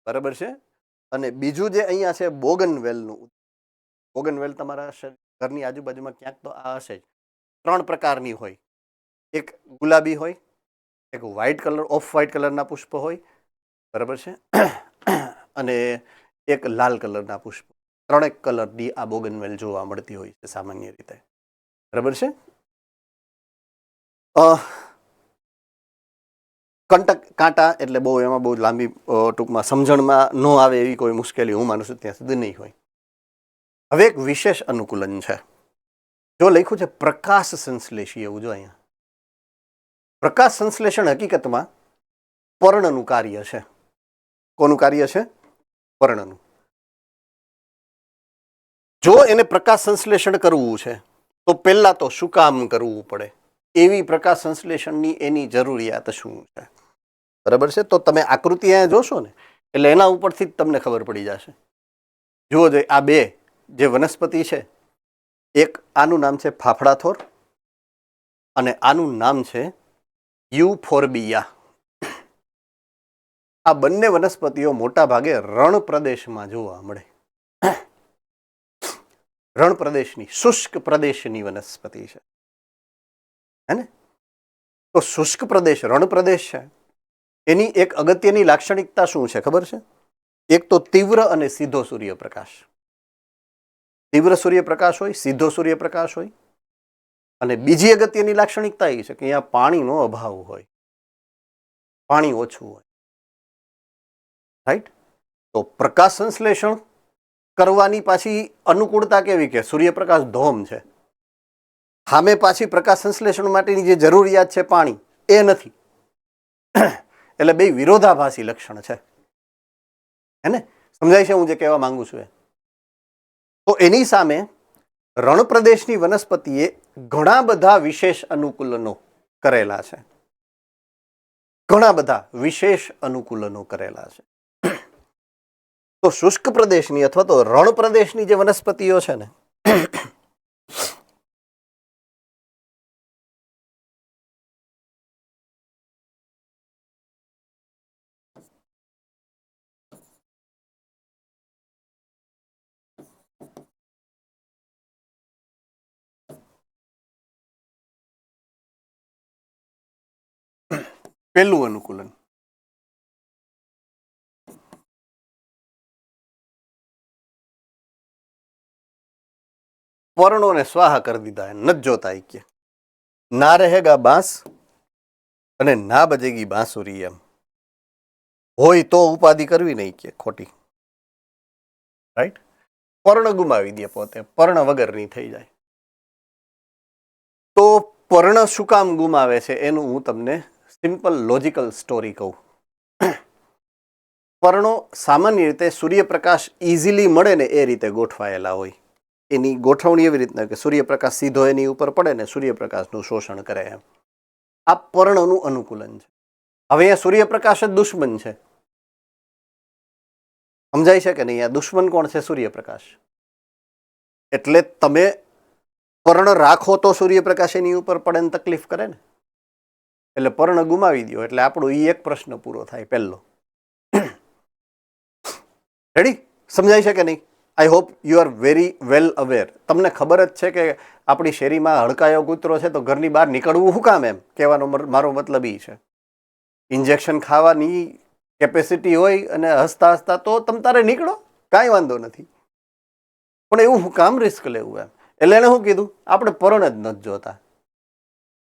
બરાબર છે, અને બીજું જે અહીંયા છે બોગનવેલનું. બોગનવેલ તમારા ઘરની આજુબાજુમાં ક્યાંક તો આ હશે જ. 3 પ્રકારની હોય. એક ગુલાબી હોય, એક વ્હાઇટ કલર, ઓફ વ્હાઇટ કલરના પુષ્પ હોય, બરાબર છે, અને એક લાલ કલરના પુષ્પ. ત્રણેક કલરની આ બોગનવેલ જોવા મળતી હોય છે સામાન્ય રીતે. બરાબર છે. કંટક કાંટા એટલે બહુ એમાં બહુ લાંબી ટૂંકમાં સમજણમાં ન આવે એવી કોઈ મુશ્કેલી હું માનું છું ત્યાં સુધી નહીં હોય. હવે એક વિશેષ અનુકૂલન છે. જો લખ્યું છે પ્રકાશ સંશ્લેષી, એવું જો અહીંયા પ્રકાશ સંશ્લેષણ હકીકતમાં પર્ણનું કાર્ય છે. કોનું કાર્ય છે? પર્ણનું. જો એને પ્રકાશ સંશ્લેષણ કરવું છે તો પહેલા તો શું કામ કરવું પડે, એવી પ્રકાશ સંશ્લેષણની એની જરૂરિયાત શું છે. બરાબર છે. તો તમે આકૃતિ અહીંયા જોશો ને એટલે એના ઉપરથી જ તમને ખબર પડી જશે. જુઓ જોઈએ આ બે જે વનસ્પતિ છે, એક આનું નામ છે ફાફડાથોર અને આનું નામ છે યુફોર્બિયા. આ બંને વનસ્પતિઓ મોટા ભાગે રણ પ્રદેશમાં જોવા મળે. રણ પ્રદેશની, શુષ્ક પ્રદેશની વનસ્પતિ છે, હે ને? તો શુષ્ક પ્રદેશ, રણ પ્રદેશ છે, એની એક અગત્યની લાક્ષણિકતા શું છે ખબર છે? એક તો તીવ્ર અને સીધો સૂર્યપ્રકાશ. તીવ્ર સૂર્યપ્રકાશ હોય, સીધો સૂર્યપ્રકાશ હોય. અને બીજી અગત્યની લાક્ષણિકતા એ છે કે અહીંયા પાણીનો અભાવ હોય, પાણી ઓછું હોય. રાઈટ? તો પ્રકાશ સંશ્લેષણ કરવાની પાછી અનુકૂળતા કેવી કે સૂર્યપ્રકાશ ધોમ છે, સામે પાછી પ્રકાશ સંશ્લેષણ માટેની જે જરૂરિયાત છે પાણી એ નથી. એટલે બે વિરોધાભાસી લક્ષણ છે, હે ને? સમજાય છે હું જે કહેવા માંગુ છું એ? તો એની સામે રણ પ્રદેશની વનસ્પતિએ ઘણા બધા વિશેષ અનુકૂલનો કરેલા છે. ઘણા બધા વિશેષ અનુકૂલનો કરેલા છે. તો શુષ્ક પ્રદેશની અથવા તો રણ પ્રદેશની જે વનસ્પતિઓ છે ને પહેલું અનુકૂલન પર્ણોને સ્વાહા કરી દીધા, નથી જોતા કે ના રહેગા બાંસ અને ના બજેગી બાંસુરી. એમ હોય તો ઉપાધિ કરવી નહીં કે ખોટી. રાઈટ? પર્ણ ગુમાવી દે, પોતે પર્ણ વગરની થઈ જાય. તો પર્ણ શું કામ ગુમાવે છે એનું હું તમને સિમ્પલ લોજિકલ સ્ટોરી કહું. પર્ણો સામાન્ય રીતે સૂર્યપ્રકાશ ઇઝીલી મળે ને એ રીતે ગોઠવાયેલા હોય. એની ગોઠવણી એવી રીતના કે સૂર્યપ્રકાશ સીધો એની ઉપર પડે ને સૂર્યપ્રકાશનું શોષણ કરે. એમ આ પર્ણનું અનુકૂલન છે. હવે અહીંયા સૂર્યપ્રકાશ જ દુશ્મન છે, સમજાય છે કે નહીં? આ દુશ્મન કોણ છે? સૂર્યપ્રકાશ. એટલે તમે પર્ણ રાખો તો સૂર્યપ્રકાશ એની ઉપર પડે ને તકલીફ કરે ને, એટલે પર્ણ ગુમાવી દો એટલે આપણો એ એક પ્રશ્ન પૂરો થાય પહેલો. રેડી? સમજાય છે કે નહીં? I hope you are very well aware. તમને ખબર જ છે કે આપણી શેરીમાં હડકાયો કૂતરો છે તો ઘરની બહાર નીકળવું શું કામ? એમ કહેવાનો મારો મતલબ એ છે. ઇન્જેક્શન ખાવાની કેપેસિટી હોય અને હસતા હસતા તો તમે તારે નીકળો, કાંઈ વાંધો નથી, પણ એવું શું કામ રિસ્ક લેવું? એમ એટલે એને શું કીધું? આપણે પર્ણ જ નથી જોતા.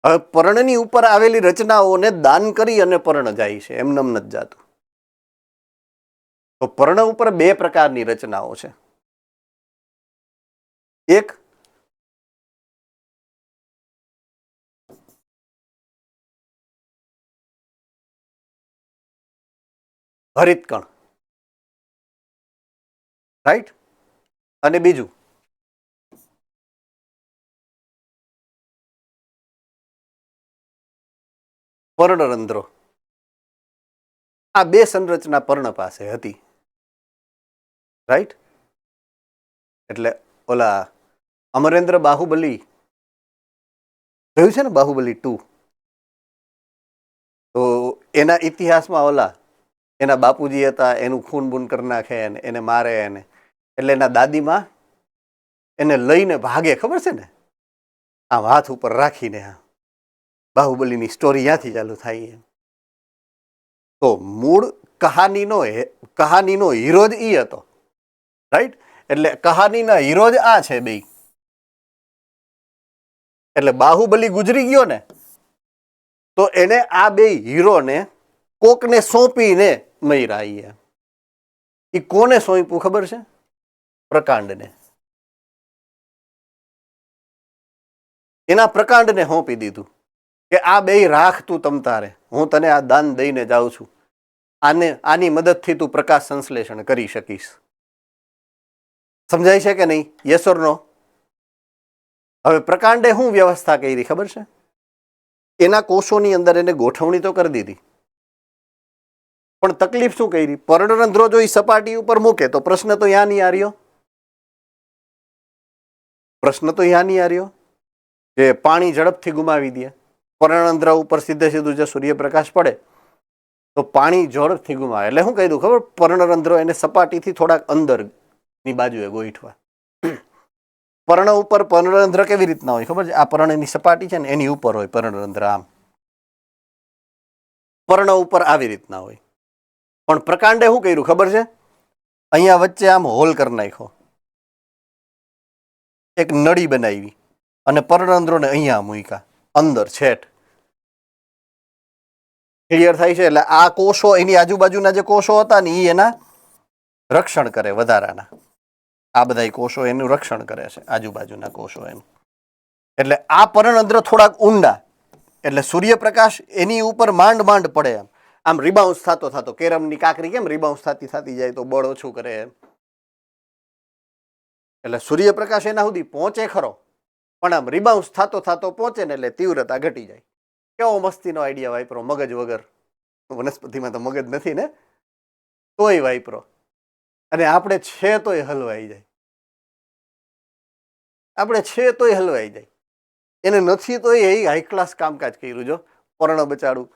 હવે પર્ણની ઉપર આવેલી રચનાઓને દાન કરી અને પર્ણ જાય છે, એમને નથી જાતું. તો પર્ણ ઉપર બે પ્રકારની રચનાઓ છે. એક હરિતકણ, રાઈટ? અને બીજું પર્ણરંધ્રો. આ બે સંરચના પર્ણ પાસે હતી, રાઈટ? એટલે ઓલા અમરેન્દ્ર બાહુબલી જોયું છે ને, બાહુબલી 2, તો એના ઇતિહાસમાં ઓલા એના બાપુજી હતા, એનું ખૂન બૂન કરી નાખે એને મારે, એટલે એના દાદીમાં એને લઈને ભાગે, ખબર છે ને? આમ હાથ ઉપર રાખીને. બાહુબલીની સ્ટોરી ત્યાંથી ચાલુ થાય. તો મૂળ કહાનીનો હીરો જ એ હતો, રાઈટ? એટલે કહાનીના હીરો જ આ છે બે. એટલે બાહુબલી ગુજરી ગયો ને તો એને આ બે હીરોને કોકને સોંપીને મર્યા. એ કોને સોંપ્યું ખબર છે? પ્રકાંડને. એના પ્રકાંડને સોંપી દીધું કે આ બે રાખ તું તમ તારે, હું તને આ દાન દઈને જાઉં છું, આની મદદથી તું પ્રકાશ સંશ્લેષણ કરી શકીશ. સમજાય છે કે નહીં? યસ ઓર નો? હવે પ્રકાંડે શું વ્યવસ્થા કરી ખબર છે? એના કોષોની અંદર એને ગોઠવણી તો કરી દીધી, પણ તકલીફ શું કરી? પર્ણરંધ્રો જો એ સપાટી ઉપર મૂકે તો પ્રશ્ન તો યા નહીં આવ્યો. પ્રશ્ન તો યા નહીં આવ્યો કે પાણી ઝડપથી ગુમાવી દે. પર્ણરંધ્ર ઉપર સીધે સીધું જો સૂર્યપ્રકાશ પડે તો પાણી ઝડપથી ગુમાવે. એટલે શું કહી દઉં ખબર? પર્ણરંધ્રો એને સપાટીથી થોડાક અંદરની બાજુએ ગોઠવા. પર્ણ ઉપર પર્ણરંધ્ર કેવી રીતના હોય ખબર છે? આ પર્ણની સપાટી છે ને એની ઉપર હોય પર્ણરંધ્ર. આમ પર્ણ ઉપર આવી રીતના હોય. પણ પ્રકાંડે શું કર્યું ખબર છે? અહીંયા વચ્ચે આમ હોલ કરી નાખ્યો, એક નળી બનાવી અને પર્ણરંધ્રોને અહીંયા મૂક્યા અંદર છેટ. ક્લિયર થાય છે? એટલે આ કોષો, એની આજુબાજુના જે કોષો હતા ને એ એના રક્ષણ કરે વધારાના. આ બધા કોષો એનું રક્ષણ કરે છે, આજુબાજુના કોષો એનું. એટલે આ પર્ણરંધ્ર થોડાક ઊંડા, એટલે સૂર્યપ્રકાશ એની ઉપર માંડ માંડ પડે. એમ આમ રિબાઉન્સ થતો થતો, કેરમની કાકરી કેમ રિબાઉન્સ થતી જાય તો બળ ઓછું કરે એમ. એટલે સૂર્યપ્રકાશ એના સુધી પહોંચે ખરો, પણ આમ રિબાઉન્સ થતો થતો પહોંચે ને એટલે તીવ્રતા ઘટી જાય. કેવો મસ્તીનો આઈડિયા વાપરો, મગજ વગર. વનસ્પતિમાં તો મગજ નથી ને, તોય વાપરો. અને આપણે છે તોય હલવાઈ જાય. આપણે છે તોય હલવાઈ જાય. એને નથી તો એ હાઈ ક્લાસ કામકાજ કર્યું. જો પર્ણ બચાડું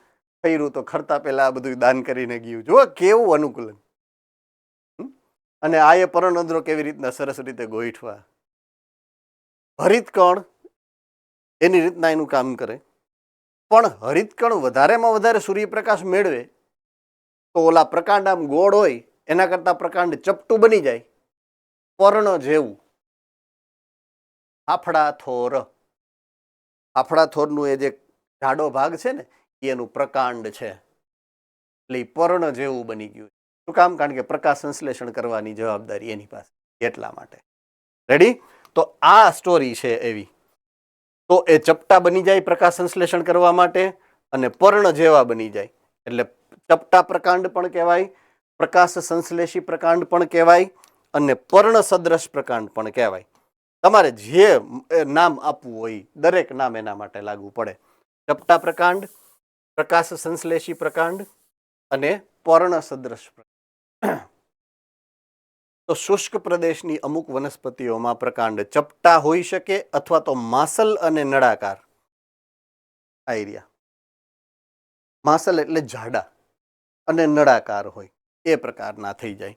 કર્યું તો ખરતા પહેલા આ બધું દાન કરીને ગયું. જો કેવું અનુકૂલન. અને આ એ પર્ણરંધ્રો કેવી રીતના સરસ રીતે ગોઠવા. હરિતકણ એની રીતના એનું કામ કરે. પણ હરિતકણ વધારેમાં વધારે સૂર્યપ્રકાશ મેળવે તો ઓલા પ્રકાંડ આમ ગોળ હોય એના કરતા પ્રકાંડ ચપટું બની જાય, પર્ણ જેવું. ફાફડા થોર, ફાફડા થોરનું એ જે જાડો ભાગ છે ને એનું પ્રકાંડ છે. એટલે પર્ણ જેવું બની ગયું. શું કામ? કારણ કે પ્રકાશ સંશ્લેષણ કરવાની જવાબદારી એની પાસે, એટલા માટે. રેડી? તો આ સ્ટોરી છે એવી. તો એ ચપટા બની જાય પ્રકાશ સંશ્લેષણ કરવા માટે અને પર્ણ જેવા બની જાય. એટલે ચપટા પ્રકાંડ પણ કહેવાય, પ્રકાશ સંશ્લેષી પ્રકાંડ પણ કહેવાય અને પર્ણ સદ્રશ પ્રકાંડ પણ કહેવાય. તમારે જે નામ આપવું હોય દરેક નામ એના માટે લાગુ પડે. ચપટા પ્રકાંડ, પ્રકાશ સંશ્લેષી પ્રકાંડ અને પર્ણ સદ્રશ પ્રકાંડ. તો શુષ્ક પ્રદેશની અમુક વનસ્પતિઓમાં પ્રકાંડ ચપટા હોઈ શકે અથવા તો માસલ અને નળાકાર. આ એરિયા માસલ એટલે જાડા અને નળાકાર હોય એ પ્રકારના થઈ જાય.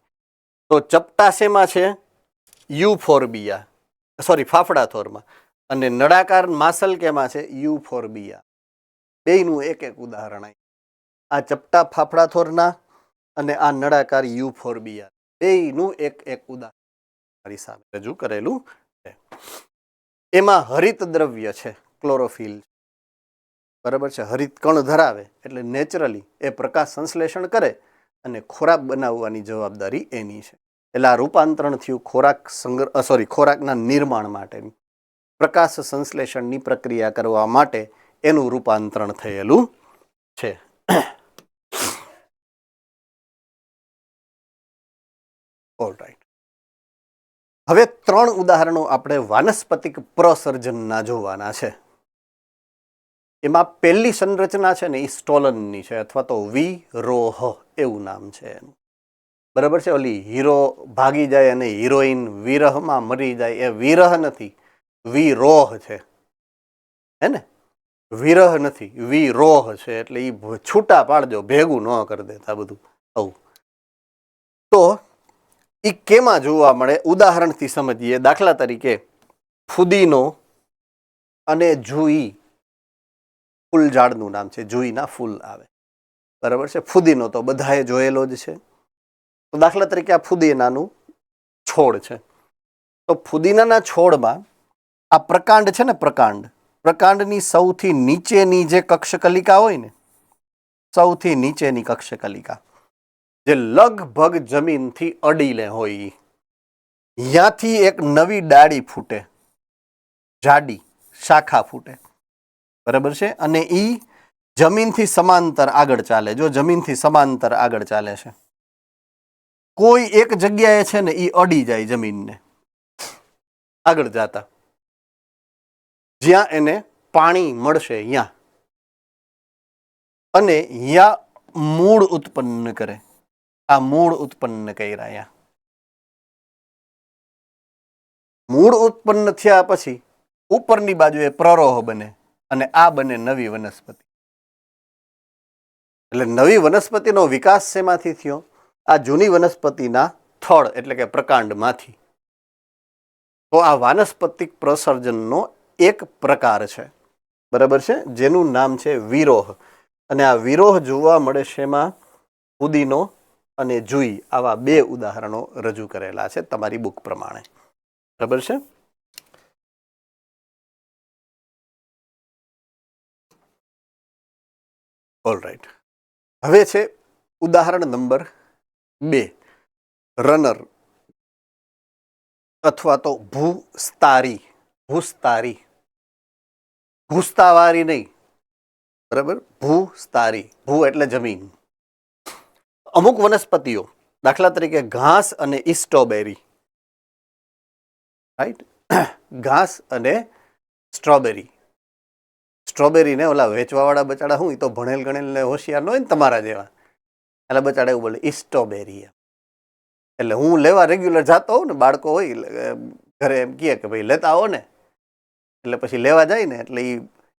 તો ચપટા શેમાં છે? યુફોર્બિયા, સોરી ફાફડા થોરમાં. અને નળાકાર માસલ કેમાં છે? યુફોર્બિયા. બેયનું એક એક ઉદાહરણ. આ ચપટા ફાફડા થોરના અને આ નળાકાર યુફોર્બિયા, બેયનું એક એક ઉદાહરણ મારી સામે રજૂ કરેલું છે. એમાં હરિત દ્રવ્ય છે, ક્લોરોફિલ. બરાબર છે? હરિત કણ ધરાવે એટલે નેચરલી એ પ્રકાશ સંશ્લેષણ કરે અને ખોરાક બનાવવાની જવાબદારી એની છે. એટલે આ રૂપાંતરણ થયું ખોરાક ખોરાકના નિર્માણ માટેની, પ્રકાશ સંશ્લેષણની પ્રક્રિયા કરવા માટે એનું રૂપાંતરણ થયેલું છે. ઓલરાઈટ. હવે 3 ઉદાહરણો આપણે વાનસ્પતિક પ્રસર્જનના જોવાના છે. એમાં પહેલી સંરચના છે ને એ સ્ટોલનની છે, અથવા તો વિરોહ એવું નામ છે એનું. બરાબર છે? ઓલી હીરો ભાગી જાય અને હિરોઈન વિરહમાં મરી જાય, એ વિરહ નથી, વિરોહ છે. હે ને? વિરહ નથી, વિરોહ છે. એટલે એ છૂટા પાડજો, ભેગું ન કરી દેતા બધું આવું. તો એ કેમાં જોવા મળે? ઉદાહરણથી સમજીએ. દાખલા તરીકે ફુદીનો અને જુઈ. ફૂલ ઝાડનું નામ છે, જુઈના ફૂલ આવે. બરાબર છે? ફુદીનો તો બધાએ જોયેલો જ છે. તો દાખલા તરીકે આ ફુદીનાનું છોડ છે. તો ફુદીનાના છોડમાં આ પ્રકાંડ છે ને, પ્રકાંડની સૌથી નીચેની જે કક્ષકલિકા હોય ને, સૌથી નીચેની કક્ષકલિકા જે લગભગ જમીનથી અડીને હોય, ત્યાંથી એક નવી ડાળી ફૂટે, જાડી શાખા ફૂટે, બરાબર છે. અને એ જમીનથી સમાંતર આગળ ચાલે. જો જમીનથી સમાંતર આગળ ચાલે છે, કોઈ એક જગ્યાએ છે ને એ અડી જાય જમીનને આગળ જતા, જ્યાં એને પાણી મળશે ત્યાં, અને ત્યાં મૂળ ઉત્પન્ન કરે. આ મૂળ ઉત્પન્ન કર્યા. અહીંયા મૂળ ઉત્પન્ન થયા પછી ઉપરની બાજુએ પ્રરોહ બને, અને આ બને નવી વનસ્પતિ. એટલે નવી વનસ્પતિનો વિકાસ શેમાંથી થયો? આ જૂની વનસ્પતિના થડ એટલે કે પ્રકાંડમાંથી. તો આ વાનસ્પતિક પ્રસર્જનનો એક પ્રકાર છે, બરાબર છે, જેનું નામ છે વિરોહ. અને આ વિરોહ જોવા મળે છે એમાં ફુદીનો અને જુઈ, આવા 2 ઉદાહરણો રજૂ કરેલા છે તમારી બુક પ્રમાણે, બરાબર છે. ઓલરાઈટ, હવે છે ઉદાહરણ નંબર 2, રનર અથવા તો ભૂસ્તારી. ભૂસ્તાવારી નહીં, બરાબર, ભૂસ્તારી. ભૂ એટલે જમીન. અમુક વનસ્પતિઓ, દાખલા તરીકે ઘાસ અને સ્ટ્રોબેરી, રાઈટ, ઘાસ અને સ્ટ્રોબેરી. સ્ટ્રોબેરીને ઓલા વેચવાવાળા બચાડા હું, એ તો ભણેલ ગણેલ ને હોશિયાર ન હોય ને તમારા જેવા, એટલે બચાડા એવું બોલે સ્ટ્રોબેરી. એટલે હું લેવા રેગ્યુલર જતો હોઉં ને, બાળકો હોય ઘરે એમ કહે કે ભાઈ લેતા આવો ને, એટલે પછી લેવા જાય ને, એટલે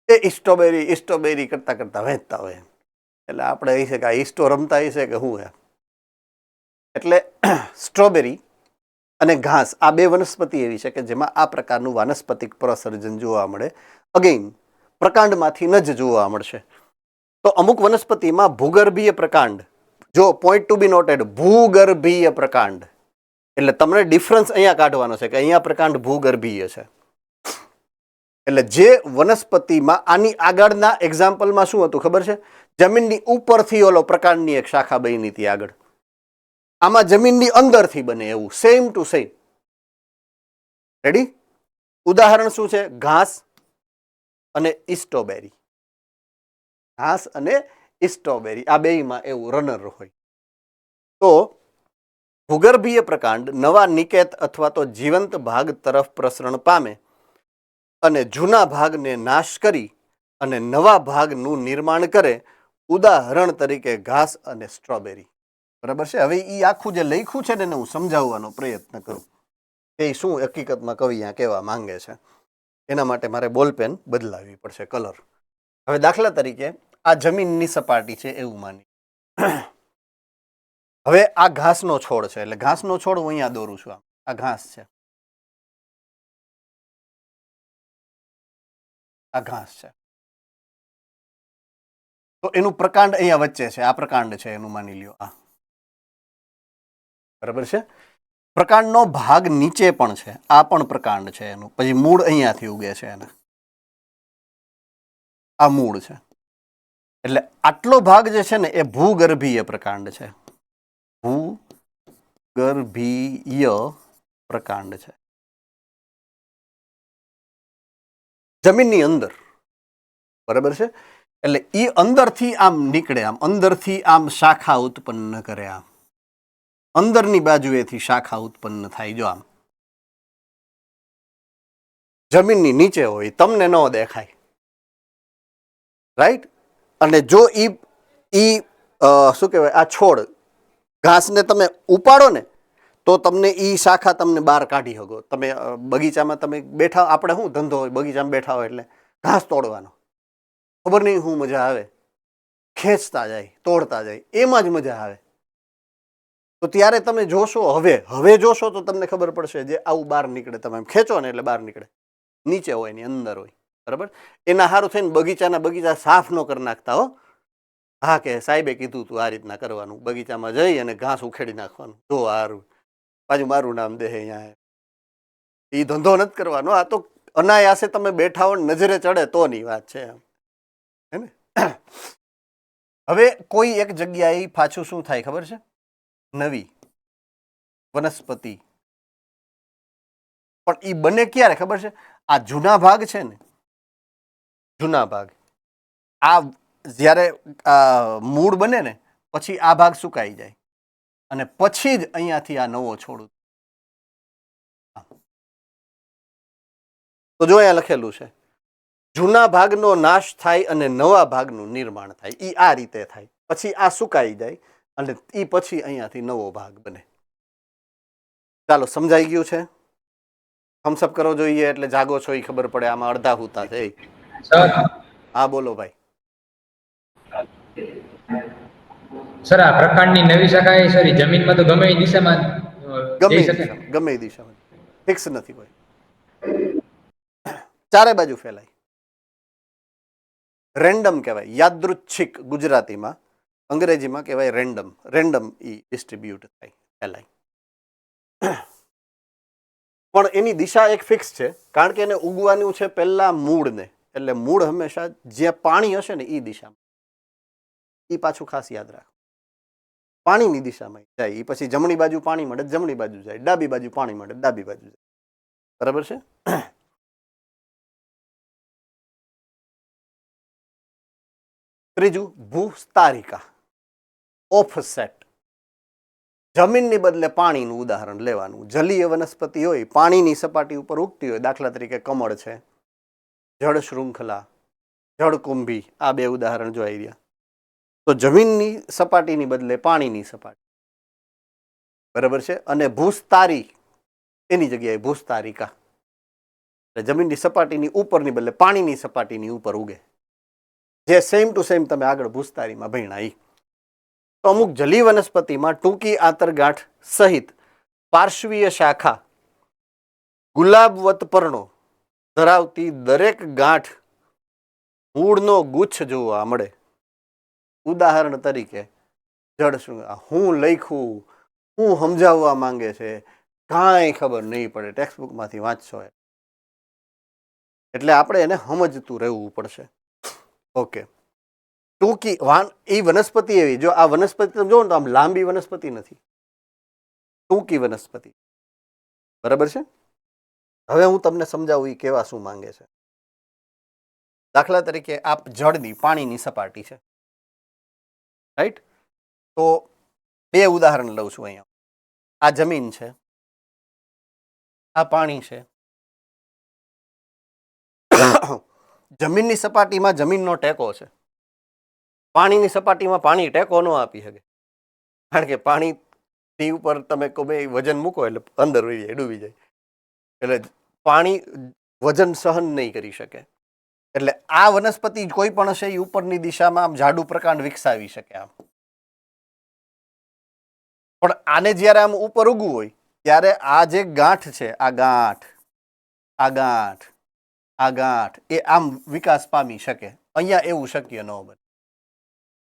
એ સ્ટ્રોબેરી કરતા કરતા વહેંચતા હોય. એટલે આપણે એ છે કે આ ઈસ્ટો રમતા હશે કે શું એમ. એટલે સ્ટ્રોબેરી અને ઘાસ, આ 2 વનસ્પતિ એવી છે કે જેમાં આ પ્રકારનું વાનસ્પતિક પ્રસર્જન જોવા મળે. અગેઇન પ્રકાંડમાંથી ન જ જોવા મળશે. તો અમુક વનસ્પતિમાં ભૂગર્ભીય પ્રકાંડ, જો પોઈન્ટ ટુ બી નોટેડ, ભૂગર્ભીય પ્રકાંડ, એટલે તમને ડિફરન્સ અહીંયા કાઢવાનો છે કે અહીંયા પ્રકાંડ ભૂગર્ભીય છે. એટલે જે વનસ્પતિમાં આની આગળના એક્ઝામ્પલમાં શું હતું ખબર છે? જમીનની ઉપરથી ઓલો પ્રકાંડની એક શાખા બની હતી આગળ, આમાં જમીનની અંદરથી બને એવું, સેમ ટુ સેમ. રેડી? ઉદાહરણ શું છે? ઘાસ અને સ્ટ્રોબેરી. ઘાસ અને સ્ટ્રોબેરી, આ બેયમાં એવું રનર હોય. તો ભૂગર્ભીય પ્રકાંડ નવા નિકેત અથવા તો જીવંત ભાગ તરફ પ્રસરણ પામે અને જૂના ભાગને નાશ કરી અને નવા ભાગનું નિર્માણ કરે. ઉદાહરણ તરીકે ઘાસ અને સ્ટ્રોબેરી, બરાબર છે. હવે એ આખું જે લખ્યું છે ને એને હું સમજાવવાનો પ્રયત્ન કરું કે શું હકીકતમાં કવિ આ કહેવા માંગે છે. એના માટે મારે બોલપેન બદલાવી પડશે, કલર. હવે દાખલા તરીકે આ જમીનની સપાટી છે એવું માની, હવે આ ઘાસનો છોડ છે, એટલે ઘાસનો છોડ હું અહીંયા દોરું છું. આ ઘાસ છે, આ ઘાસ છે. તો એનું પ્રકાંડ અહીંયા વચ્ચે છે, આ પ્રકાંડ છે એનું માની લ્યો, આ, બરાબર છે. પ્રકાંડનો ભાગ નીચે પણ છે, આ પણ પ્રકાંડ છે એનું. પછી મૂળ અહીંયાથી ઉગે છે એને, આ મૂળ છે. એટલે આટલો ભાગ જે છે ને એ ભૂગર્ભીય પ્રકાંડ છે, ભૂગર્ભીય પ્રકાંડ છે, જમીનની અંદર, બરાબર છે. એટલે એ અંદરથી આમ નીકળે, આમ અંદરથી આમ શાખા ઉત્પન્ન કરે, આમ અંદરની બાજુએથી શાખા ઉત્પન્ન થાય. જો આમ જમીનની નીચે હોય, તમને ન દેખાય, રાઈટ. અને જો ઈ શું કહેવાય, આ છોડ ઘાસને તમે ઉપાડો ને તો તમને ઈ શાખા તમને બહાર કાઢી શકો. તમે બગીચામાં તમે બેઠા, આપણે શું ધંધો હોય, બગીચામાં બેઠા હોય એટલે ઘાસ તોડવાનો, ખબર નહીં શું મજા આવે, ખેંચતા જાય, તોડતા જાય, એમાં જ મજા આવે. તો ત્યારે તમે જોશો, હવે જોશો તો તમને ખબર પડશે, જે આવું બહાર નીકળે, તમે ખેંચો ને એટલે બહાર નીકળે, નીચે હોય ની અંદર હોય, બરાબર. એના સારું થઈને બગીચા સાફ ન કરી નાખતા હો. હા, કે સાહેબે કીધું તું આ રીતના કરવાનું, બગીચામાં જઈ અને ઘાસ ઉખેડી નાખવાનું, જો સારું. પાછું મારું નામ દે અહીંયા. એ ધંધો નથી કરવાનો. આ તો અનાયાસે તમે બેઠા હો ને નજરે ચડે તોની વાત છે, હે ને? હવે કોઈ એક જગ્યાએ પાછું શું થાય ખબર છે? નવી વનસ્પતિ, પણ એ બને ક્યારે ખબર છે? આ જૂના ભાગ છે ને, જૂના ભાગ, આ જ્યારે મૂળ બને ને પછી આ ભાગ સુકાઈ જાય અને પછી જ અહીંયાથી આ નવો છોડ. તો જો અહીંયા લખેલું છે, જૂના ભાગનો નાશ થાય અને નવા ભાગનું નિર્માણ થાય. એ આ રીતે થાય. પછી આ સુકાઈ જાય અને એ પછી અહીંયાથી નવો ભાગ બને. ચાલો, સમજાઈ ગયું છે? થમ્સઅપ કરો જોઈએ એટલે જાગો છો એ ખબર પડે. આમાં અડધા હુતા છે. સર હા બોલો ભાઈ. સર આ પ્રકાંડની નવી શાખા એ સર જમીનમાં તો ગમે એ દિશામાં જઈ શકે. ગમે એ દિશામાં, ફિક્સ નથી કોઈ, ચારે બાજુ ફેલાય. રેન્ડમ કહેવાય, યાદૃચ્છિક ગુજરાતીમાં, અંગ્રેજીમાં કહેવાય રેન્ડમ. રેન્ડમ ઈ ડિસ્ટ્રીબ્યુટ થાય, ફેલાય. પણ એની દિશા એક ફિક્સ છે, કારણ કે એને ઉગવાનું છે પહેલા મૂળને. એટલે મૂળ હંમેશા જ્યાં પાણી હશે ને એ દિશામાં. એ પાછું ખાસ યાદ રાખો, પાણીની દિશામાં જાય. એ પછી જમણી બાજુ પાણી મળે જમણી બાજુ જાય, ડાબી બાજુ પાણી મળે ડાબી બાજુ જાય. બરાબર છે? ત્રીજું, ભૂસ્તારિકા, ઓફસેટ. જમીનની બદલે પાણીનું ઉદાહરણ લેવાનું. જલીય વનસ્પતિ હોય, પાણીની સપાટી ઉપર ઉગતી હોય, દાખલા તરીકે કમળ છે, જળ શૃંખલા, જળકુંભી, આ બે ઉદાહરણ જોઈ રહ્યા. તો જમીનની સપાટીની બદલે પાણીની સપાટી. બરાબર છે? અને ભૂસ્તારી એની જગ્યાએ ભૂસ્તારિકા. એટલે જમીનની સપાટીની ઉપરની બદલે પાણીની સપાટીની ઉપર ઉગે. જે સેમ ટુ સેમ તમે આગળ ભૂસ્તારીમાં ભણ્યા. તો અમુક જલી વનસ્પતિમાં ટૂંકી આંતરગાંઠ સહિત પાર્શ્વીય શાખા, ગુલાબવત પર્ણો ધરાવતી દરેક ગાંઠ મૂળનો ગુચ્છ જોવા મળે. ઉદાહરણ તરીકે જળશૃંખલા. હું લખ્યું, હું સમજાવવા માંગે છે, કાંઈ ખબર નહીં પડે. ટેક્સ્ટબુકમાંથી વાંચશો એટલે આપણે એને સમજતું રહેવું પડશે. ઓકે, ટૂંકી એ વનસ્પતિ એવી, જો આ વનસ્પતિ તમે જોવો ને તો આમ લાંબી વનસ્પતિ નથી, ટૂંકી વનસ્પતિ. બરાબર છે? હવે હું તમને સમજાવું એ કેવા શું માંગે છે. દાખલા તરીકે આ જળની, પાણીની સપાટી છે, રાઈટ? તો બે ઉદાહરણ લઉં છું અહીંયા. આ જમીન છે, આ પાણી છે. જમીનની સપાટીમાં જમીનનો ટેકો છે, પાણીની સપાટીમાં પાણી ટેકો ન આપી શકે. કારણ કે પાણીની ઉપર તમે કોઈ વજન મૂકો એટલે અંદર વહી જાય, ડૂબી જાય. એટલે પાણી વજન સહન નહીં કરી શકે. એટલે આ વનસ્પતિ કોઈ પણ હશે એ ઉપરની દિશામાં આમ જાડું પ્રકાંડ વિકસાવી શકે આમ. પણ આને જ્યારે આમ ઉપર ઉગવું હોય ત્યારે આ જે ગાંઠ છે, આ ગાંઠ, આ ગાંઠ, આ ગાંઠ એ આમ વિકાસ પામી શકે. અહીંયા એવું શક્ય ન બને.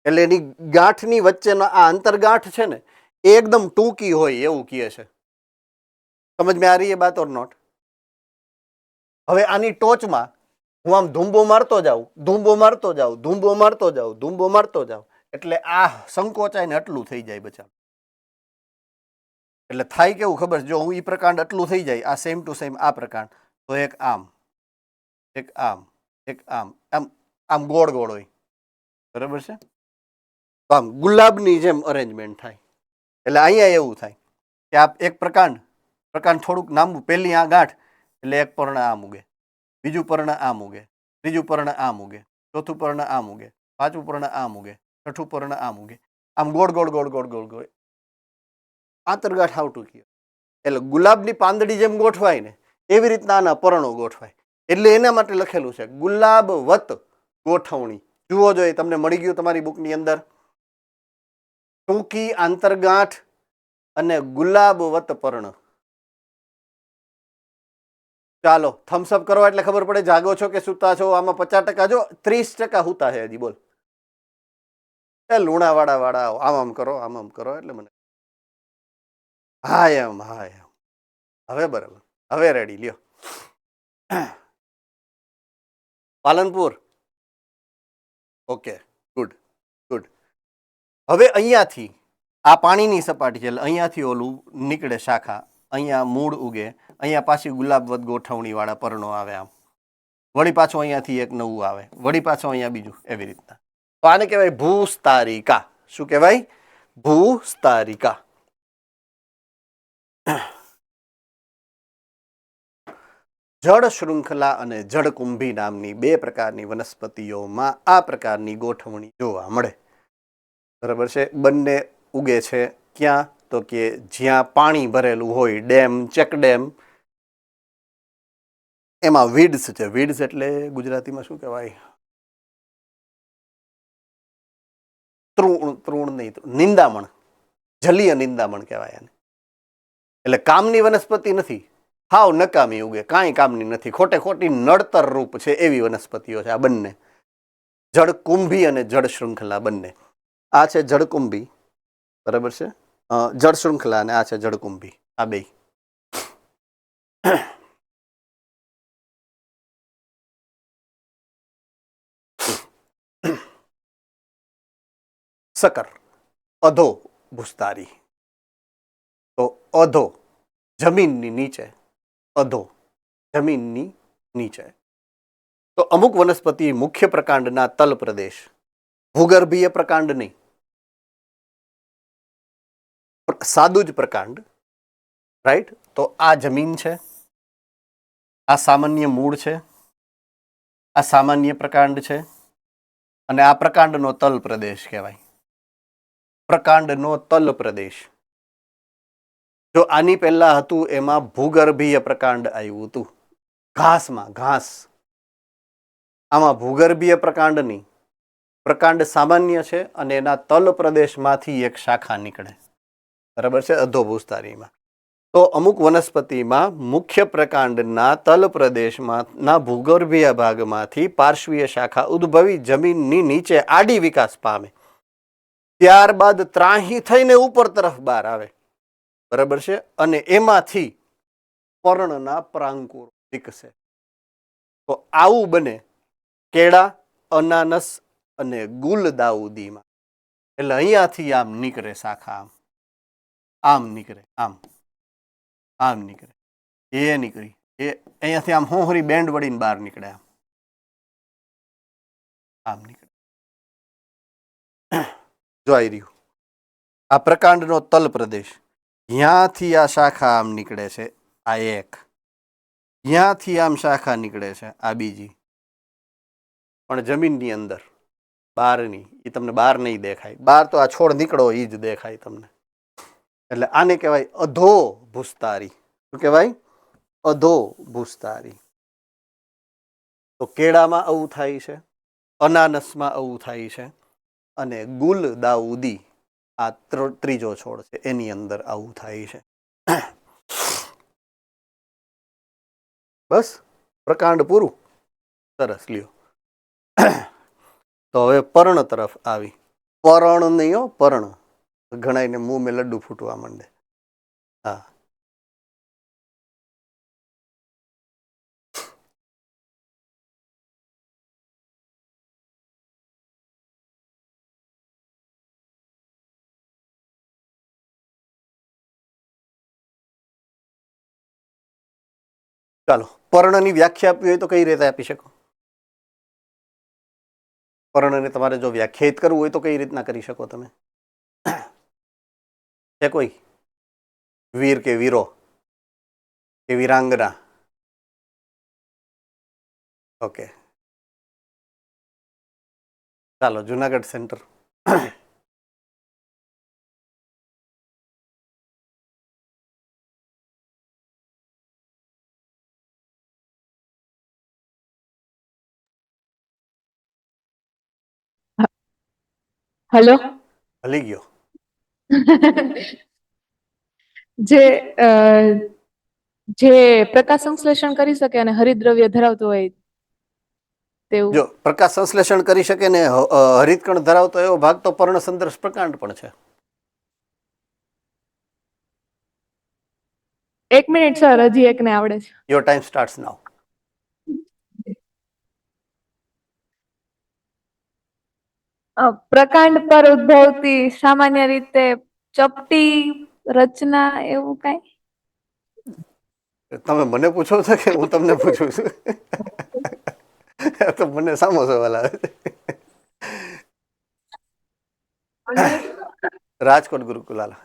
એટલે એની ગાંઠની વચ્ચેનો આ અંતરગાંઠ છે ને એ એકદમ ટૂંકી હોય એવું કહે છે. સમજ મેં આ રહી એ બાત ઓર નોટ? હવે આની ટોચમાં હું આમ ધૂંબો મારતો જાઉં, ધૂંબો મારતો જાઉં, ધૂંબો મારતો જાઉં, ધૂંબો મારતો જાઉં, એટલે આ સંકોચાઈને આટલું થઈ જાય બચા. એટલે થાય કેવું ખબર છે? જો હું એ પ્રકાંડ આટલું થઈ જાય, આ સેમ ટુ સેમ આ પ્રકાંડ, તો એક આમ, એક આમ, એક આમ, આમ આમ ગોળ ગોળ હોય. બરાબર છે? તો આમ ગુલાબની જેમ અરેન્જમેન્ટ થાય. એટલે અહીંયા એવું થાય કે આ એક પ્રકાંડ થોડુંક લાંબુ, પહેલી આ ગાંઠ એટલે એક પર્ણ આમ ઉગે, બીજું પર્ણ આમ ઉગે, ત્રીજું પર્ણ આમ ઉગે, ચોથું પર્ણ આમ ઉગે, પાંચમું પર્ણ આમ ઉગે, છઠ્ઠું પર્ણ આમ ઉગે. આમ ગોળ ગોળ ગોળ ગોળ ગોળ ગોળ આંતરગાંઠ હાવ ટૂંકી. એટલે ગુલાબની પાંદડી જેમ ગોઠવાય ને એવી રીતના આના પર્ણો ગોઠવાય. એટલે એના માટે લખેલું છે ગુલાબવત ગોઠવણી. જુઓ જોઈએ, તમને મળી ગયું તમારી બુકની અંદર. ટૂંકી આંતરગાંઠ અને ગુલાબવત પર્ણ. ચાલો, થમ્સઅપ કરો એટલે ખબર પડે જાગો છો કે સૂતા છો. આમાં 50%, જો 30% હુતા છે હજી. બોલ, એ લુણાવાડા વાળા આમ આમ કરો, આમ આમ કરો એટલે મને હા એમ. હવે બરાબર, હવે રેડી લ્યો. પાલનપુર. Okay, good good. હવે અહીંયાથી આ પાણીની સપાટી છે એટલે અહીંયાથી ઓલું નીકળે શાખા, અહીંયા મૂળ ઉગે, અહીંયા પાછી ગુલાબવત ગોઠવણી વાળા પર્ણો આવે, આમ વળી પાછું અહીંયાથી એક નવું આવે, વળી પાછું અહીંયા બીજું, એવી રીતના. તો આને કહેવાય ભૂસ્તારિકા. શું કહેવાય? ભૂસ્તારિકા. જળ શૃંખલા અને જળકુંભી નામની બે પ્રકારની વનસ્પતિઓમાં આ પ્રકારની ગોઠવણી જોવા મળે. બરાબર છે. બંને ઉગે છે ક્યાં? તો કે જ્યાં પાણી ભરેલું હોય, ડેમ, ચેકડેમ, એમાં વીડ્સ છે. વીડ્સ એટલે ગુજરાતીમાં શું કહેવાય? તૃણ નહીં, નિંદામણ, જલીય નિંદામણ કહેવાય એને. એટલે કામની વનસ્પતિ નથી, હાવ નકામી ઉગે, કાંઈ કામની નથી, ખોટે ખોટી નડતર રૂપ છે એવી વનસ્પતિઓ છે આ બંને, જળકુંભી અને જળ શૃંખલા બંને. આ છે જળકુંભી, બરાબર છે, જળ શૃંખલા, અને આ છે જળકુંભી. આ બે. સકર, અધો ભૂસ્તારી. તો અધો જમીનની નીચે, અધો જમીનની નીચે. તો અમુક વનસ્પતિ મુખ્ય પ્રકાંડના તલ પ્રદેશ, ભૂગર્ભીય પ્રકાંડ નહીં, સાદું જ પ્રકાંડ, રાઈટ. તો આ જમીન છે, આ સામાન્ય મૂળ છે, આ સામાન્ય પ્રકાંડ છે, અને આ પ્રકાંડનો તલ પ્રદેશ કહેવાય. પ્રકાંડનો તલ પ્રદેશ. જો આની પહેલા હતું એમાં ભૂગર્ભીય પ્રકાંડ આવ્યું હતું, ઘાસમાં, ઘાસ. આમાં ભૂગર્ભીય પ્રકાંડ નહીં, પ્રકાંડ સામાન્ય છે અને એના તલ પ્રદેશમાંથી એક શાખા નીકળે, બરાબર છે, અધો ભૂસ્તારીમાં. તો અમુક વનસ્પતિમાં મુખ્ય પ્રકાંડના તલ પ્રદેશમાંના ભૂગર્ભીય ભાગમાંથી પાર્શ્વીય શાખા ઉદ્ભવી જમીનની નીચે આડી વિકાસ પામે, ત્યારબાદ ત્રાહી થઈને ઉપર તરફ બહાર આવે, બરાબર છે, અને એમાંથી પર્ણના પ્રાંકુર વિકસે. તો આવું બને કેળા, અનાનસ અને ગુલદાઉદીમાં. એટલે અહીંયાથી આમ નીકળે શાખા, આમ નીકળે, આમ નીકળે, એ નીકળી, એ અહીંયાથી આમ હોહરી બેન્ડ વળીને બહાર નીકળે, આમ નીકળે. જો આવી રહ્યું આ પ્રકાંડનો તલ પ્રદેશ, ત્યાંથી આ શાખા આમ નીકળે છે, આ એક, ત્યાંથી આમ શાખા નીકળે છે, આ બીજી, પણ જમીનની અંદર, બહારની. એ તમને બહાર નહીં દેખાય, બહાર તો આ છોડ નીકળો એ જ દેખાય તમને. એટલે આને કહેવાય અધો ભૂસ્તારી. શું કહેવાય? અધો ભૂસ્તારી. તો કેળામાં આવું થાય છે, અનાનસમાં આવું થાય છે, અને ગુલદાઉદી, આ ત્રીજો છોડ છે, એની અંદર આવું થાય છે. બસ પ્રકાંડ પૂરું. સરસ, લ્યો. તો હવે પર્ણ તરફ આવી. પર્ણ નહીં હો, પર્ણ. ઘણાઈને મુંહ મેં લડ્ડુ ફૂટવા માંડે. હા, ચાલો. પર્ણની વ્યાખ્યા આપવી હોય તો કઈ રીતે આપી શકો? પર્ણને તમારે જો વ્યાખ્યાયિત કરવું હોય તો કઈ રીતના કરી શકો તમે? છે કોઈ વીર કે વીરો કે વીરાંગના? ઓકે, ચાલો. જુનાગઢ સેન્ટર. હેલો. હલી ગયો. જે જે પ્રકાશ સંશ્લેષણ કરી શકે અને હરિતદ્રવ્ય ધરાવતો હોય તેવું. જો પ્રકાશ સંશ્લેષણ કરી શકે ને હરિતકણ ધરાવતો એવો ભાગ તો પર્ણ સંદર્ભ પ્રકાંડ પણ છે. એક મિનિટ સર, હજી એકને આવડે છે. યોર ટાઈમ સ્ટાર્ટ્સ નાઉ. પ્રકાંડ પર ઉદ્ભવતી સામાન્ય રીતે ચપટી રચના એવું કઈ? તમે મને પૂછો છો કે હું તમને પૂછું છું? તો મને સામો સવાલ આવે છે. રાજકોટ ગુરુકુલાલા.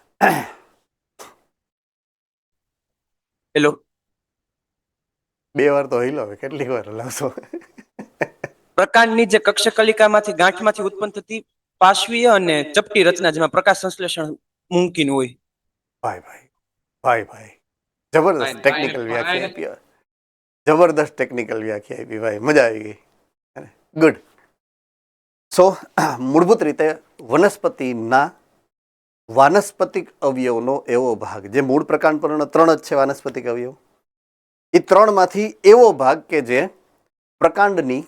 હેલો. 2 વાર તો હિલો, હવે કેટલી વાર હલાવશો? પ્રકાંડની જે કક્ષકલિકામાંથી ગાંઠમાંથી ઉત્પન્ન થતી પાર્શ્વીય અને ચપટી રચના જેમાં પ્રકાશ સંશ્લેષણ મુમકિન હોય. ભાઈ ભાઈ ભાઈ ભાઈ, જબરદસ્ત ટેકનિકલ વ્યાખ્યા આપી. જબરદસ્ત ટેકનિકલ વ્યાખ્યા આપી ભાઈ, મજા આવી ગઈ. ગુડ. સો મૂળભૂત રીતે વનસ્પતિના વાનસ્પતિક અવયવનો એવો ભાગ, જે મૂળ પ્રકાંડ પર્ણ 3 જ છે વાનસ્પતિક અવયવ, એ 3માંથી એવો ભાગ કે જે પ્રકાંડની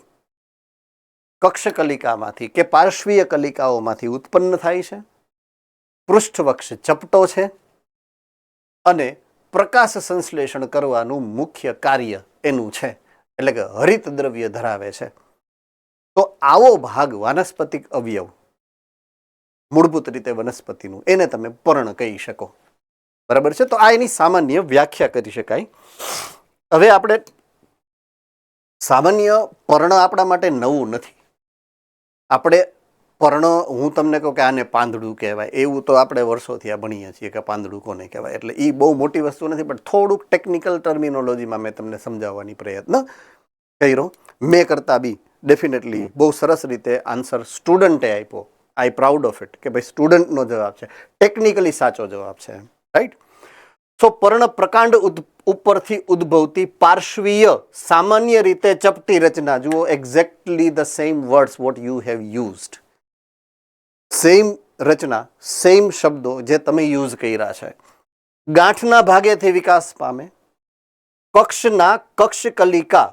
કક્ષકલિકામાંથી કે પાર્શ્વીય કલિકાઓમાંથી ઉત્પન્ન થાય છે, પૃષ્ઠવક્ષ ચપટો છે અને પ્રકાશ સંશ્લેષણ કરવાનું મુખ્ય કાર્ય એનું છે, એટલે કે હરિત દ્રવ્ય ધરાવે છે. તો આવો ભાગ વાનસ્પતિક અવયવ મૂળભૂત રીતે વનસ્પતિનું, એને તમે પર્ણ કહી શકો. બરાબર છે? તો આ એની સામાન્ય વ્યાખ્યા કરી શકાય. હવે આપણે સામાન્ય પર્ણ આપણા માટે નવું નથી. આપણે પર્ણ, હું તમને કહું કે આને પાંદડું કહેવાય, એવું તો આપણે વર્ષોથી આ ભણીએ છીએ કે પાંદડું કોને કહેવાય. એટલે એ બહુ મોટી વસ્તુ નથી, પણ થોડુંક ટેકનિકલ ટર્મિનોલોજીમાં મેં તમને સમજાવવાની પ્રયત્ન કર્યો. મેં કરતા બી ડેફિનેટલી બહુ સરસ રીતે આન્સર સ્ટુડન્ટે આપ્યો. આઈ પ્રાઉડ ઓફ ઇટ કે ભાઈ સ્ટુડન્ટનો જવાબ છે, ટેકનિકલી સાચો જવાબ છે. રાઈટ? સો પર્ણ પ્રકાંડ ઉપરથી ઉદ્ભવતી પાર્શ્વીય સામાન્ય રીતે ચપટી રચના. જુઓ, exactly the same words what you have used. Same રચના, સેમ શબ્દો જે તમે યુઝ કર્યા છે. ગાંઠના ભાગેથી વિકાસ પામે, કક્ષના કક્ષકલિકા,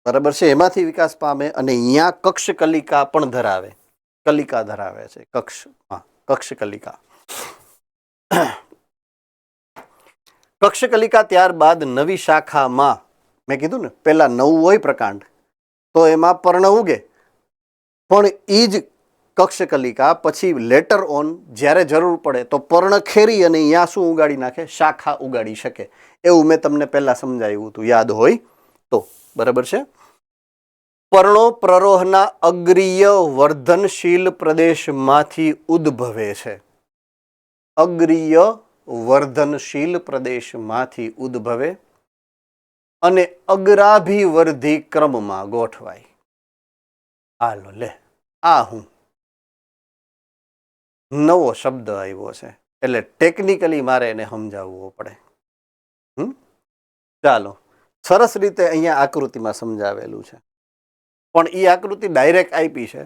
બરાબર છે, એમાંથી વિકાસ પામે અને અહીંયા કક્ષકલિકા પણ ધરાવે, કલિકા ધરાવે છે. કક્ષકલિકા. કક્ષકલિકા ત્યારબાદ નવી શાખામાં, મેં કીધું ને પેલા નવું હોય પ્રકાંડ તો એમાં પર્ણ ઉગે, પણ એ જ કક્ષકલિકા પછી લેટર ઓન જ્યારે જરૂર પડે તો પર્ણ ખેરી અને અહીંયા શું ઉગાડી નાખે? શાખા ઉગાડી શકે. એવું મેં તમને પહેલા સમજાવ્યું હતું, યાદ હોય તો. બરાબર છે? પર્ણો પ્રરોહના અગ્રીય વર્ધનશીલ પ્રદેશમાંથી ઉદ્ભવે છે. અગ્રીય વર્ધનશીલ પ્રદેશમાંથી ઉદ્ભવે અને અગ્રાભિવર્ધી ક્રમમાં ગોઠવાય. હાલો લે, આ હું નવો શબ્દ આવ્યો છે, એટલે ટેકનિકલી મારે એને સમજાવવો પડે. ચાલો, સરસ રીતે અહીંયા આકૃતિમાં સમજાવેલું છે, પણ એ આકૃતિ ડાયરેક્ટ આપી છે.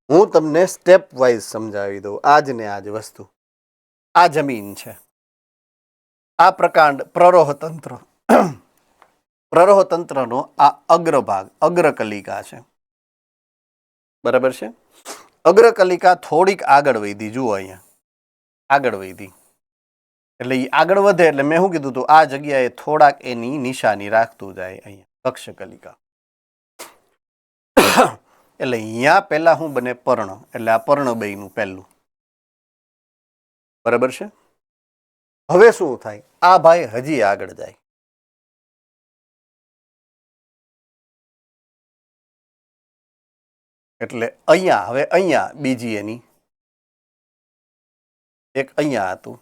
હું તમને સ્ટેપ વાઇઝ સમજાવી દઉં. આજ ને આજ વસ્તુ. આ જમીન છે, આ પ્રકાંડ પ્રરોહતંત્ર, પ્રરોહતંત્રનો આ અગ્રભાગ અગ્રકલિકા છે. બરાબર છે? અગ્રકલિકા થોડીક આગળ વધી. જુઓ અહીંયા આગળ વધી, એટલે એ આગળ વધે એટલે મેં શું કીધું હતું, આ જગ્યાએ થોડાક એની નિશાની રાખતું જાય. અહીંયા કક્ષકલિકા, એટલે અહીંયા પેલા શું બને? પર્ણ. એટલે આ પર્ણબયનું પહેલું. બરાબર છે? હવે શું થાય? આ ભાઈ હજી આગળ જાય, એટલે અહીંયા, હવે અહીંયા બીજી એની, એક અહીંયા હતું,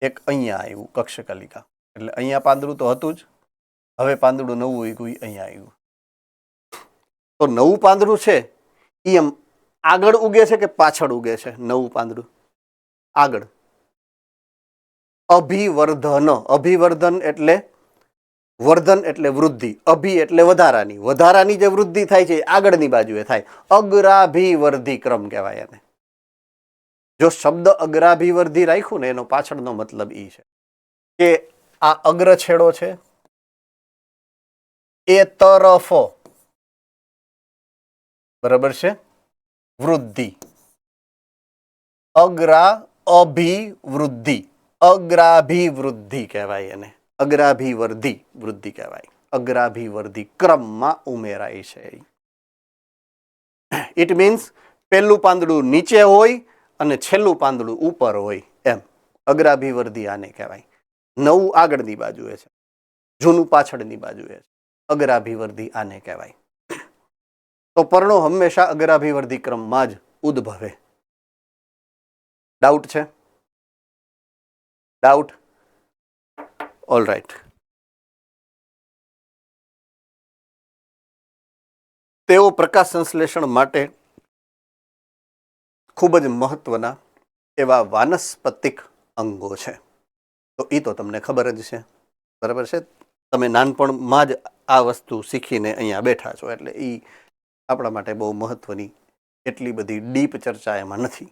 એક અહીંયા આવ્યું કક્ષકલિકા. એટલે અહીંયા પાંદડું તો હતું જ, હવે પાંદડું નવું ઉગ્યું, અહીંયા આવ્યું. તો નવું પાંદડું છે એ એમ આગળ ઉગે છે કે પાછળ ઉગે છે? નવું પાંદડું આગળ. અભિવર્ધન, અભિવર્ધન એટલે વર્ધન એટલે વૃદ્ધિ, અભિ એટલે વધારાની, વધારાની જે વૃદ્ધિ થાય છે આગળની બાજુએ થાય. અગ્રાભિવર્ધી ક્રમ કહેવાય એને. જો શબ્દ અગ્રાભિવર્ધી રાખ્યું ને એનો પાછળનો મતલબ એ છે કે આ અગ્ર છેડો છે એ તરફ, બરાબર છે, વૃદ્ધિ, અગ્રા અભિવૃદ્ધિ. અગ્રાભિવૃદ્ધિ કહેવાય એને. અગ્રાભિવર્ધી વૃદ્ધિ કહેવાય. અગ્રાભિવર્ધી ક્રમમાં ઉમેરાય છે. ઇટ મીન્સ પહેલું પાંદડું નીચે હોય અને છેલ્લું પાંદડું ઉપર હોય એમ. અગ્રાભિવર્ધી આને કહેવાય. નવું આગળની બાજુએ છે, જૂનું પાછળની બાજુએ છે. અગ્રાભિવર્ધી આને કહેવાય. તો પર્ણો હંમેશા અગ્રાભિવર્ધી ક્રમમાં જ ઉદ્ભવે. ડાઉટ છે? ડાઉટ? All right. તેઓ પ્રકાશ સંશ્લેષણ માટે ખૂબ જ મહત્વના એવા વાનસ્પતિક અંગો છે. તો એ તો તમને ખબર જ છે, બરાબર છે. તમે નાનપણમાં જ આ વસ્તુ શીખીને અહીંયા બેઠા છો, એટલે એ આપણા માટે બહુ મહત્વની એટલી બધી ડીપ ચર્ચા એમાં નથી.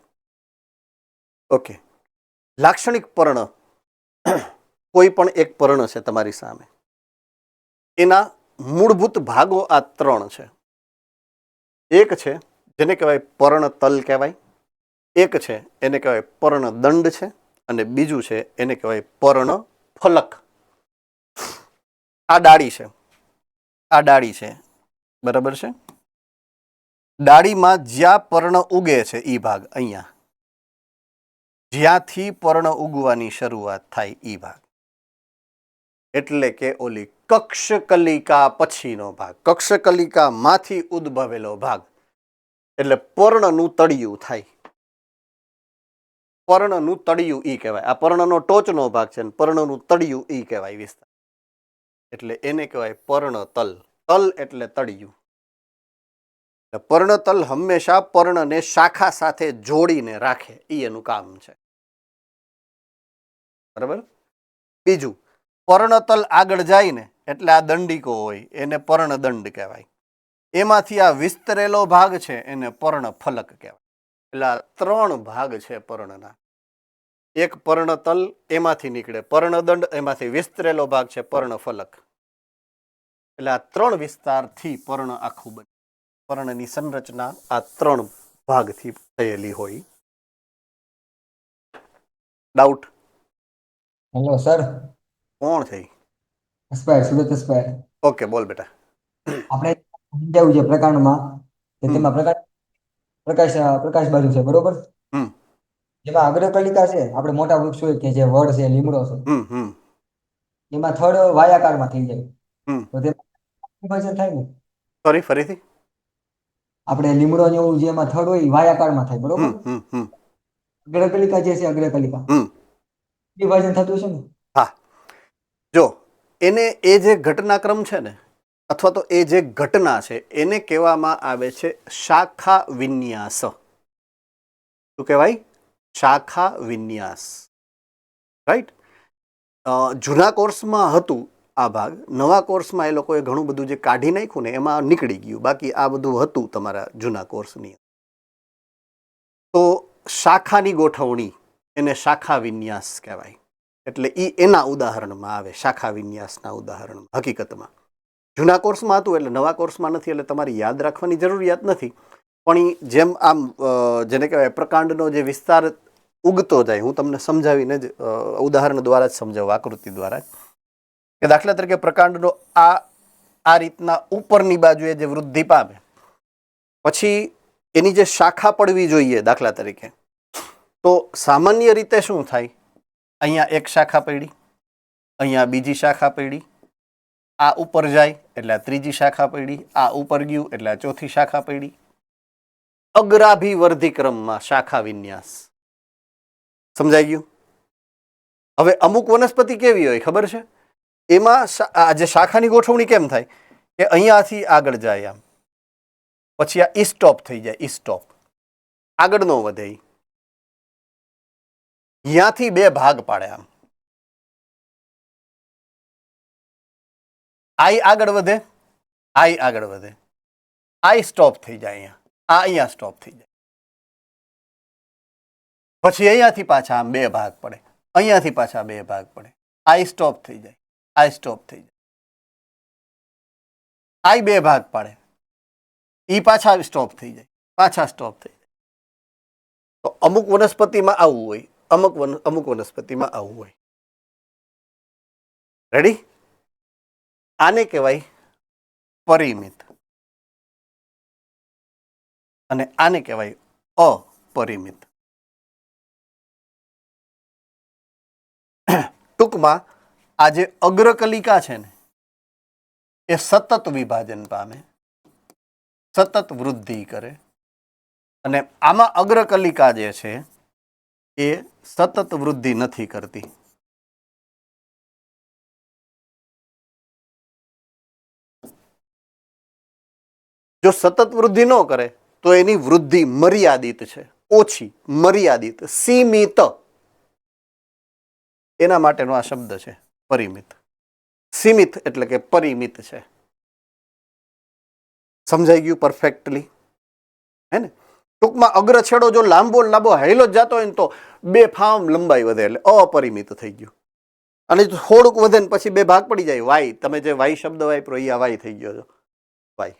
ઓકે. લાક્ષણિક પર્ણ, કોઈ પણ એક પર્ણ છે તમારી સામે, એના મૂળભૂત ભાગો આ 3 છે. એક છે જેને કહેવાય પર્ણતલ કહેવાય, એક છે એને કહેવાય પર્ણદંડ છે, અને બીજું છે એને કહેવાય પર્ણફલક. આ ડાળી છે, આ ડાળી છે, બરાબર છે. ડાળીમાં જ્યાં પર્ણ ઉગે છે એ ભાગ, અહીંયા જ્યાંથી પર્ણ ઉગવાની શરૂઆત થાય એ ભાગ, એટલે કે ઓલી કક્ષકલિકા પછીનો ભાગ, કક્ષકલિકામાંથી ઉદ્ભવેલો ભાગ, એટલે પર્ણનું તળિયું થાય. પર્ણનું તળિયું ઈ કહેવાય. આ પર્ણનો ટોચનો ભાગ છે, પર્ણનું તળિયું ઈ કહેવાય વિસ્તાર. એટલે એને કહેવાય પર્ણતલ. તલ એટલે તળિયું. પર્ણતલ હંમેશા પર્ણને શાખા સાથે જોડીને રાખે, એ એનું કામ છે, બરાબર. બીજું, પર્ણતલ આગળ જાય ને એટલે આ દંડિકો હોય એને પર્ણદંડ કહેવાય. એમાંથી આ વિસ્તરેલો ભાગ છે એને પર્ણફલક કહેવાય. એટલે આ 3 ભાગ છે પર્ણના. એક પર્ણતલ, એમાંથી નીકળે પર્ણદંડ, એમાંથી વિસ્તરેલો ભાગ છે પર્ણફલક. એટલે આ 3 વિસ્તારથી પર્ણ આખું બને. પર્ણની સંરચના આ 3 ભાગથી થયેલી હોય. ડાઉટ? Hello sir. કોણ છે? અસ્પાયર, સુરત અસ્પાયર. ઓકે, બોલ બેટા. આપણે સમજાવ્યું છે પ્રકાંડમાં કે તેમાં પ્રકાશ બાજુ છે, બરોબર. હમ જેમાં અગ્રકલિકા છે, આપણે મોટા વૃક્ષ હોય કે જે વડ છે, લીમડો છે, એમાં થડ વાયાકારમાં થઈ જાય. તો તેમાં વિભાજન થાય ને. સોરી, ફરીથી. આપણે લીમડો ને એવું જેમાં થડ હોય વાયાકારમાં થાય, બરોબર. અગ્રકલિકા જે છે, અગ્રકલિકા વિભાજન થતું છે ને. હા, જો એને એ જે ઘટનાક્રમ છે ને, અથવા તો એ જે ઘટના છે, એને કહેવામાં આવે છે શાખા વિન્યાસ. શું કહેવાય? શાખા વિન્યાસ. રાઈટ. જૂના કોર્સમાં હતું આ ભાગ. નવા કોર્સમાં એ લોકોએ ઘણું બધું જે કાઢી નાખ્યું ને એમાં નીકળી ગયું. બાકી આ બધું હતું તમારા જૂના કોર્સની. તો શાખાની ગોઠવણી એને શાખા વિન્યાસ કહેવાય. એટલે એ એના ઉદાહરણમાં આવે, શાખા વિન્યાસના ઉદાહરણમાં. હકીકતમાં જૂના કોર્સમાં હતું એટલે નવા કોર્સમાં નથી, એટલે તમારી યાદ રાખવાની જરૂરિયાત નથી. પણ એ જેમ આમ જેને કહેવાય પ્રકાંડનો જે વિસ્તાર ઉગતો જાય, હું તમને સમજાવીને જ ઉદાહરણ દ્વારા જ સમજાવું, આકૃતિ દ્વારા જ. કે દાખલા તરીકે પ્રકાંડનો આ રીતના ઉપરની બાજુએ જે વૃદ્ધિ પામે, પછી એની જે શાખા પડવી જોઈએ, દાખલા તરીકે, તો સામાન્ય રીતે શું થાય? અહીંયા એક શાખા પડી, અહીંયા બીજી શાખા પડી, આ ઉપર જાય એટલે આ ત્રીજી શાખા પડી, આ ઉપર ગયું એટલે આ ચોથી શાખા પડી. અગ્રાભિવર્ધી ક્રમમાં શાખા વિન્યાસ. સમજાઈ ગયું? હવે અમુક વનસ્પતિ કેવી હોય ખબર છે? એમાં આ જે શાખાની ગોઠવણી કેમ થાય કે અહીંયાથી આગળ જાય આમ, પછી આ ઈ સ્ટોપ થઈ જાય, ઈ સ્ટોપ, આગળ નો વધે. અહીંયાથી 2 ભાગ પાડે આમ, આઈ આગળ વધે, આઈ આગળ વધે, આઈ સ્ટોપ થઈ જાય અહીંયા, આ અહીંયા સ્ટોપ થઈ જાય. પછી અહીંયાથી પાછા આમ 2 ભાગ પડે, અહીંયાથી પાછા 2 ભાગ પડે, આઈ સ્ટોપ થઈ જાય, આઈ સ્ટોપ થઈ જાય, આઈ 2 ભાગ પાડે, ઈ પાછા સ્ટોપ થઈ જાય, પાછા સ્ટોપ થઈ જાય. તો અમુક વનસ્પતિમાં આવું હોય, અમુક વનસ્પતિમાં આવું હોય. રેડી? આને કહેવાય પરિમિત અને આને કહેવાય અપરિમિત. ટૂંકમાં આ જે અગ્રકલિકા છે ને એ સતત વિભાજન પામે, સતત વૃદ્ધિ કરે, અને આમાં અગ્રકલિકા જે છે એ સતત વૃદ્ધિ નથી કરતી. જો સતત વૃદ્ધિ ન કરે તો એની વૃદ્ધિ મર્યાદિત છે, ઓછી, મર્યાદિત, સીમિત. એના માટેનો આ શબ્દ છે પરિમિત. સીમિત એટલે કે પરિમિત છે. સમજાઈ ગયું પરફેક્ટલી? હે ને? ટૂંકમાં અગ્રછેડો જો લાંબો હાઈલો જ જતો હોય ને તો 2 ફામ લંબાઈ વધે એટલે અપરિમિત થઈ ગયું. અને જો થોડુંક વધે ને પછી 2 ભાગ પડી જાય, વાય, તમે જે વાય શબ્દ વાપરો એ આ વાય થઈ ગયો છો, વાય.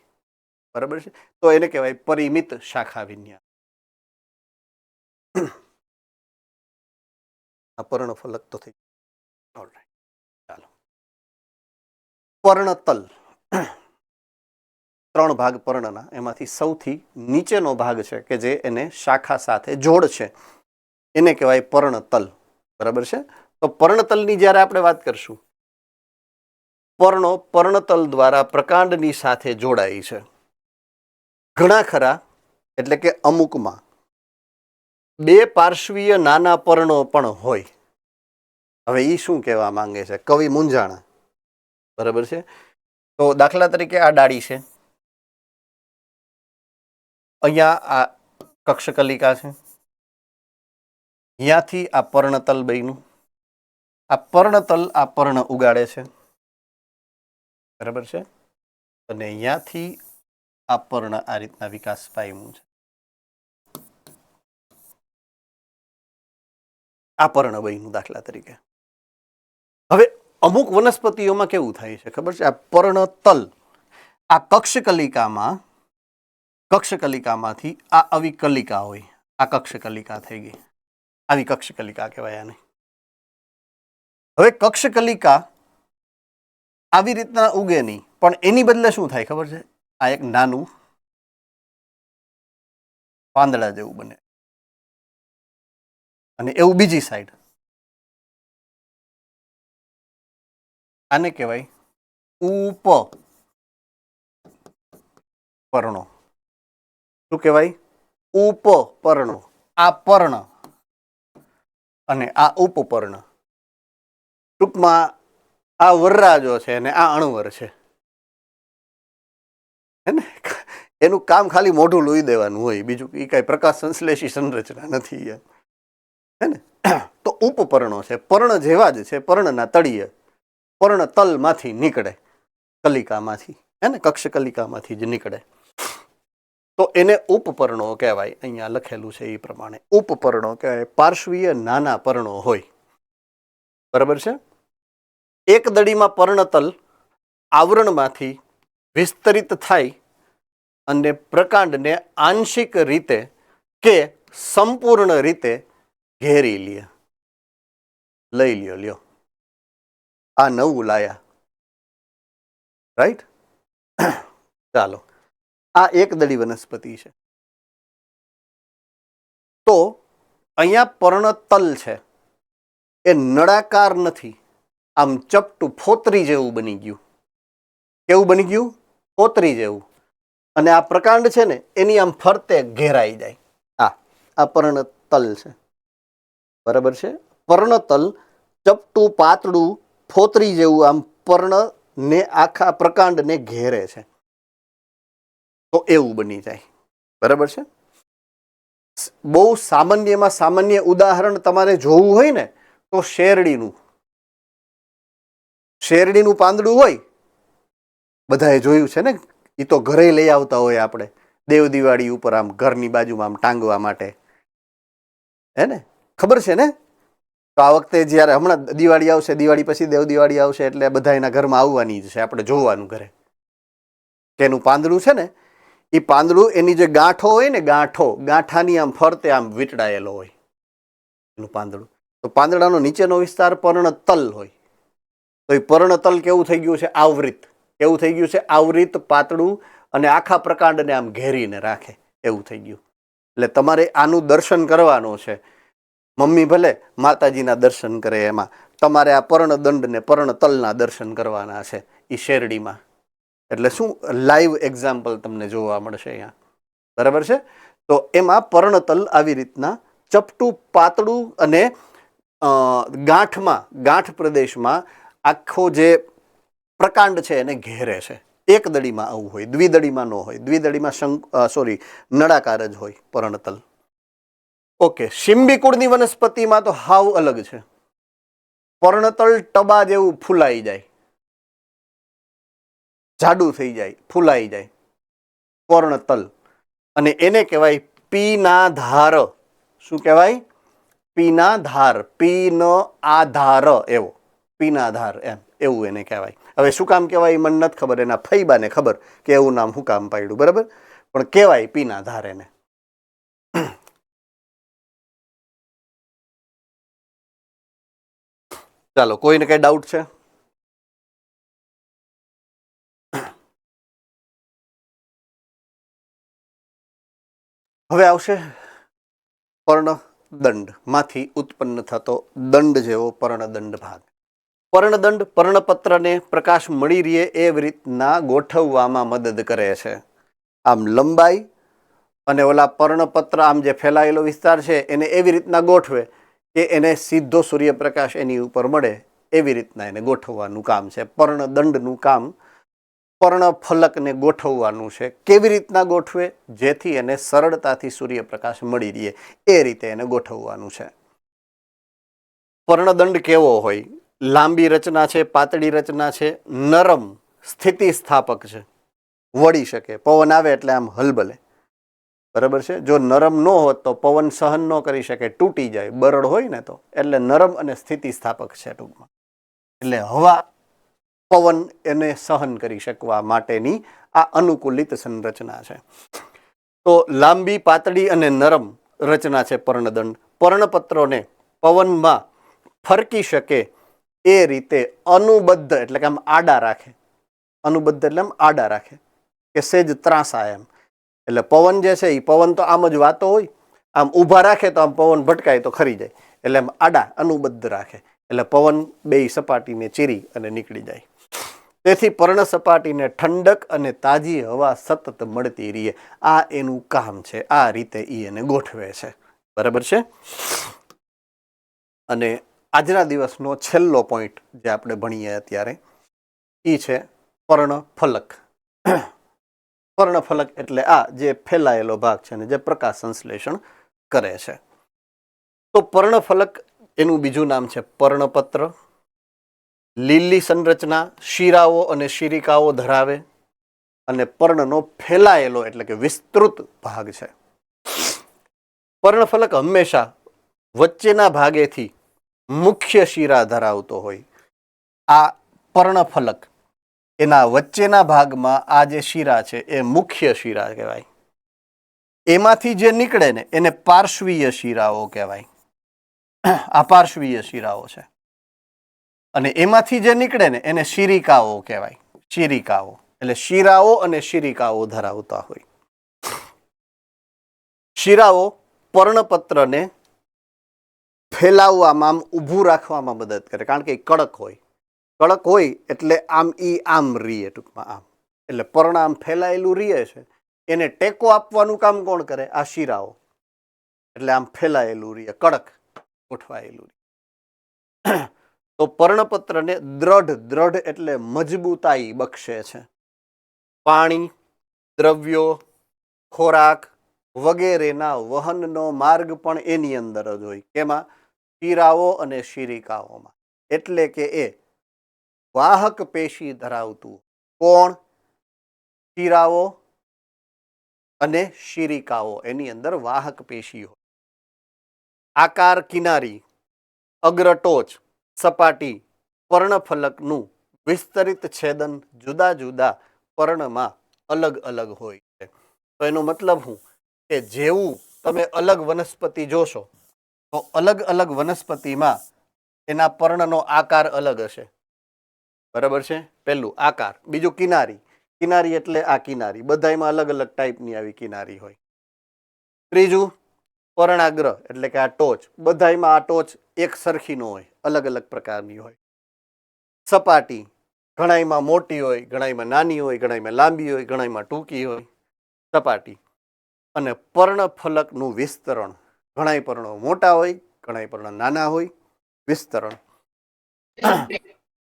બરાબર છે? તો એને કહેવાય પરિમિત શાખા વિન્યાસ. આ પર્ણફલક તો થઈ ગયું. ઓલરાઈટ, ચાલો. પર્ણતલ. 3 ભાગ પર્ણના, એમાંથી સૌથી નીચેનો ભાગ છે કે જે એને શાખા સાથે જોડશે એને કહેવાય પર્ણતલ. બરાબર છે? તો પર્ણતલની જ્યારે આપણે વાત કરશું, પર્ણો પર્ણતલ દ્વારા પ્રકાંડની સાથે જોડાય છે. ઘણા ખરા એટલે કે અમુકમાં 2 પાર્શ્વીય નાના પર્ણો પણ હોય. હવે એ શું કહેવા માંગે છે? કવિ મૂંઝાણા. બરાબર છે? તો દાખલા તરીકે આ ડાળી છે, અહીંયા આ કક્ષકલિકા છે, અહીંયાથી આ પર્ણતલ બન્યું, આ પર્ણતલ આ પર્ણ ઉગાડે છે. બરાબર છે? અને અહીંયાથી આ પર્ણ આ રીતના વિકાસ પામ્યું છે. આ પર્ણ બન્યું દાખલા તરીકે. હવે અમુક વનસ્પતિઓમાં કેવું થાય છે ખબર છે? આ પર્ણતલ આ કક્ષકલિકામાંથી આ આવી કલિકા હોય, આ કક્ષકલિકા થઈ ગઈ, આવી કક્ષકલિકા કહેવાય આને. હવે કક્ષકલિકા આવી રીતના ઉગે નહીં, પણ એની બદલે શું થાય ખબર છે? આ એક નાનું પાંદડા જેવું બને, અને એવું બીજી સાઈડ. આને કહેવાય ઉપપર્ણો. શું કહેવાય? ઉપપર્ણો. આ પર્ણ અને આ ઉપપર્ણ. ટૂંકમાં આ વરરાજો છે અને આ અણવર છે. હે ને? એનું કામ ખાલી મોઢું લોહી દેવાનું હોય, બીજું એ કાંઈ પ્રકાશ સંશ્લેષી સંરચના નથી. હે ને? તો ઉપપર્ણો છે, પર્ણ જેવા જ છે, પર્ણના તળિયે પર્ણતલમાંથી નીકળે, કલિકામાંથી, હે ને? કક્ષકલિકામાંથી જ નીકળે. તો એને ઉપપર્ણો કહેવાય. અહીંયા લખેલું છે એ પ્રમાણે ઉપપર્ણો કહેવાય. પાર્શ્વીય નાના પર્ણો હોય. બરાબર છે? એક દડીમાં પર્ણતલ આવરણમાંથી વિસ્તરિત થાય અને પ્રકાંડને આંશિક રીતે કે સંપૂર્ણ રીતે ઘેરી લઈ લ્યો. આ નવું લાયા. રાઈટ? ચાલો, આ એક દડી વનસ્પતિ છે. તો અહીંયા પર્ણતલ છે એ નળાકાર નથી, આમ ચપટું ફોતરી જેવું બની ગયું. કેવું બની ગયું? ફોતરી જેવું. અને આ પ્રકાંડ છે ને એની આમ ફરતે ઘેરાઈ જાય. આ પર્ણતલ છે. બરાબર છે? પર્ણતલ ચપટું પાતળું ફોતરી જેવું આમ પર્ણને આખા પ્રકાંડને ઘેરે છે. તો એવું બની જાય. બરાબર છે? બહુ સામાન્યમાં સામાન્ય ઉદાહરણ તમારે જોવું હોય ને તો શેરડીનું પાંદડું હોય, બધાએ જોયું છે ને. એ તો ઘરે લઈ આવતા હોય આપણે દેવ દિવાળી ઉપર, આમ ઘરની બાજુમાં આમ ટાંગવા માટે. હે ને? ખબર છે ને? તો આ વખતે જ્યારે હમણાં દિવાળી આવશે, દિવાળી પછી દેવ દિવાળી આવશે, એટલે બધા એના ઘરમાં આવવાની જ છે, આપણે જોવાનું ઘરે કે એનું પાંદડું છે ને, એ પાંદડું એની જે ગાંઠો હોય ને, ગાંઠાની આમ ફરતે આમ વીંટળાયેલો હોય. એનું પાંદડું. તો પાંદડાનો નીચેનો વિસ્તાર પર્ણતલ હોય, તો એ પર્ણતલ કેવું થઈ ગયું છે? આવૃત. કેવું થઈ ગયું છે? આવૃત, પાતળું અને આખા પ્રકાંડને આમ ઘેરીને રાખે એવું થઈ ગયું. એટલે તમારે આનું દર્શન કરવાનું છે. મમ્મી ભલે માતાજીના દર્શન કરે, એમાં તમારે આ પર્ણદંડ ને પર્ણતલના દર્શન કરવાના છે એ શેરડીમાં. એટલે શું લાઈવ એક્ઝામ્પલ તમને જોવા મળશે અહીંયા, બરાબર છે? તો એમાં પર્ણતલ આવી રીતના ચપટું, પાતળું અને ગાંઠ પ્રદેશમાં આખો જે પ્રકાંડ છે એને ઘેરે છે. એક દડીમાં આવું હોય, દ્વિદડીમાં ન હોય. દ્વિદડીમાં નળાકાર જ હોય પર્ણતલ. ઓકે, શિંબી કુળની વનસ્પતિમાં તો હાવ અલગ છે. પર્ણતલ ટબા જેવું ફૂલાઈ જાય, જાડું થઈ જાય, ફૂલાઈ જાય પર્ણતલ, અને એને કહેવાય પીનાધાર. શું કહેવાય? પીનાધાર. પીન આધાર એવો, પીનાધાર એમ એવું એને કહેવાય. હવે શું કામ કહેવાય મને નથી ખબર, એના ફૈબાને ખબર કે એવું નામ શું કામ પાડ્યું, બરાબર? પણ કહેવાય પીનાધાર એને. ચાલો, કોઈને કઈ ડાઉટ છે? હવે આવશે પર્ણદંડ માંથી ઉત્પન્ન થતો દંડ જેવો પર્ણદંડ ભાગ. પર્ણદંડ પર્ણપત્રને પ્રકાશ મળી રહે એવી રીતના ગોઠવવામાં મદદ કરે છે. આમ લંબાઈ અને ઓલા પર્ણપત્ર આમ જે ફેલાયેલો વિસ્તાર છે એને એવી રીતના ગોઠવે કે એને સીધો સૂર્યપ્રકાશ એની ઉપર મળે એવી રીતના એને ગોઠવવાનું કામ છે. પર્ણદંડનું કામ પર્ણફલકને ગોઠવવાનું છે. કેવી રીતના ગોઠવે? જેથી એને સરળતાથી સૂર્યપ્રકાશ મળી રહે એ રીતે એને ગોઠવવાનું છે. પર્ણદંડ કેવો હોય? લાંબી રચના છે, પાતળી રચના છે, નરમ, સ્થિતિસ્થાપક છે, વળી શકે. પવન આવે એટલે આમ હલબલે, બરાબર છે? જો નરમ ન હોત તો પવન સહન ન કરી શકે, તૂટી જાય, બરડ હોય ને તો. એટલે નરમ અને સ્થિતિસ્થાપક છે ટૂંકમાં. એટલે હવા, પવન એને સહન કરી શકવા માટેની આ અનુકૂલિત સંરચના છે. તો લાંબી, પાતળી અને નરમ રચના છે પર્ણદંડ. પર્ણપત્રોને પવનમાં ફરકી શકે એ રીતે અનુબદ્ધ, એટલે કે આમ આડા રાખે. અનુબદ્ધ એટલે આમ આડા રાખે કે સેજ ત્રાસા એમ. એટલે પવન જે છે એ પવન તો આમ જ વાતો હોય, આમ ઊભા રાખે તો આમ પવન ભટકાય તો ખરી જાય. એટલે આમ આડા અનુબદ્ધ રાખે એટલે પવન બેય સપાટીને ચીરી અને નીકળી જાય. તેથી પર્ણ સપાટીને ઠંડક અને તાજી હવા સતત મળતી રહે. આ એનું કામ છે. આ રીતે એને ગોઠવે છે, બરાબર છે? અને આજના દિવસનો છેલ્લો પોઈન્ટ જે આપણે ભણીએ અત્યારે એ છે પર્ણફલક. પર્ણફલક એટલે આ જે ફેલાયેલો ભાગ છે ને જે પ્રકાશ સંશ્લેષણ કરે છે. તો પર્ણફલક એનું બીજું નામ છે પર્ણપત્ર. લીલી સંરચના, શીરાઓ અને શિરિકાઓ ધરાવે અને પર્ણનો ફેલાયેલો એટલે કે વિસ્તૃત ભાગ છે. પર્ણફલક હંમેશા વચ્ચેના ભાગેથી મુખ્ય શીરા ધરાવતો હોય. આ પર્ણફલક એના વચ્ચેના ભાગમાં આ જે શીરા છે એ મુખ્ય શીરા કહેવાય. એમાંથી જે નીકળે ને એને પાર્શ્વીય શીરાઓ કહેવાય. આ પાર્શ્વીય શીરાઓ છે. અને એમાંથી જે નીકળે ને એને શિરિકાઓ કહેવાય. શિરિકાઓ એટલે શીરાઓ અને શિરિકાઓ ધરાવતા હોય. શીરાઓ પર્ણપત્રને ફેલાવવામાં, આમ ઊભું રાખવામાં મદદ કરે, કારણ કે એ કડક હોય. કડક હોય એટલે આમ રીએ ટૂંકમાં આમ. એટલે પર્ણ આમ ફેલાયેલું રીએ છે એને ટેકો આપવાનું કામ કોણ કરે? આ શીરાઓ. એટલે આમ ફેલાયેલું રીએ, કડક ગોઠવાયેલું. તો પર્ણપત્રને દ્રઢ એટલે મજબૂતાઈ બક્ષે છે. પાણી, દ્રવ્યો, ખોરાક વગેરેના વહનનો માર્ગ પણ એની અંદર જ હોય. કેમાં? શીરાઓ અને શિરિકાઓમાં. એટલે કે એ વાહક પેશી ધરાવતું. કોણ? શીરાઓ અને શિરિકાઓ એની અંદર વાહક પેશી હોય. આકાર, કિનારી, અગ્રટોચ, સપાટી પર્ણફલકનું વિસ્તરિત છેદન જુદા જુદા પર્ણમાં અલગ અલગ હોય છે. તો એનો મતલબ શું કે જેવું તમે અલગ વનસ્પતિ જોશો તો અલગ અલગ વનસ્પતિમાં એના પર્ણનો આકાર અલગ હશે. બરાબર છે? પહેલું આકાર, બીજું કિનારી. કિનારી એટલે આ કિનારી, બધાયમાં અલગ અલગ ટાઈપની આવી કિનારી હોય. ત્રીજું પર્ણાગ્ર એટલે કે આ ટોચ, બધાયમાં આ ટોચ એક સરખી ન હોય, અલગ અલગ પ્રકારની હોય. સપાટી, ઘણાયમાં મોટી હોય, ઘણાયમાં નાની હોય, ઘણાયમાં લાંબી હોય, ઘણાયમાં ટૂંકી હોય સપાટી. અને પર્ણફલકનું વિસ્તરણ, ઘણાય પર્ણો મોટા હોય, ઘણાય પર્ણ નાના હોય. વિસ્તરણ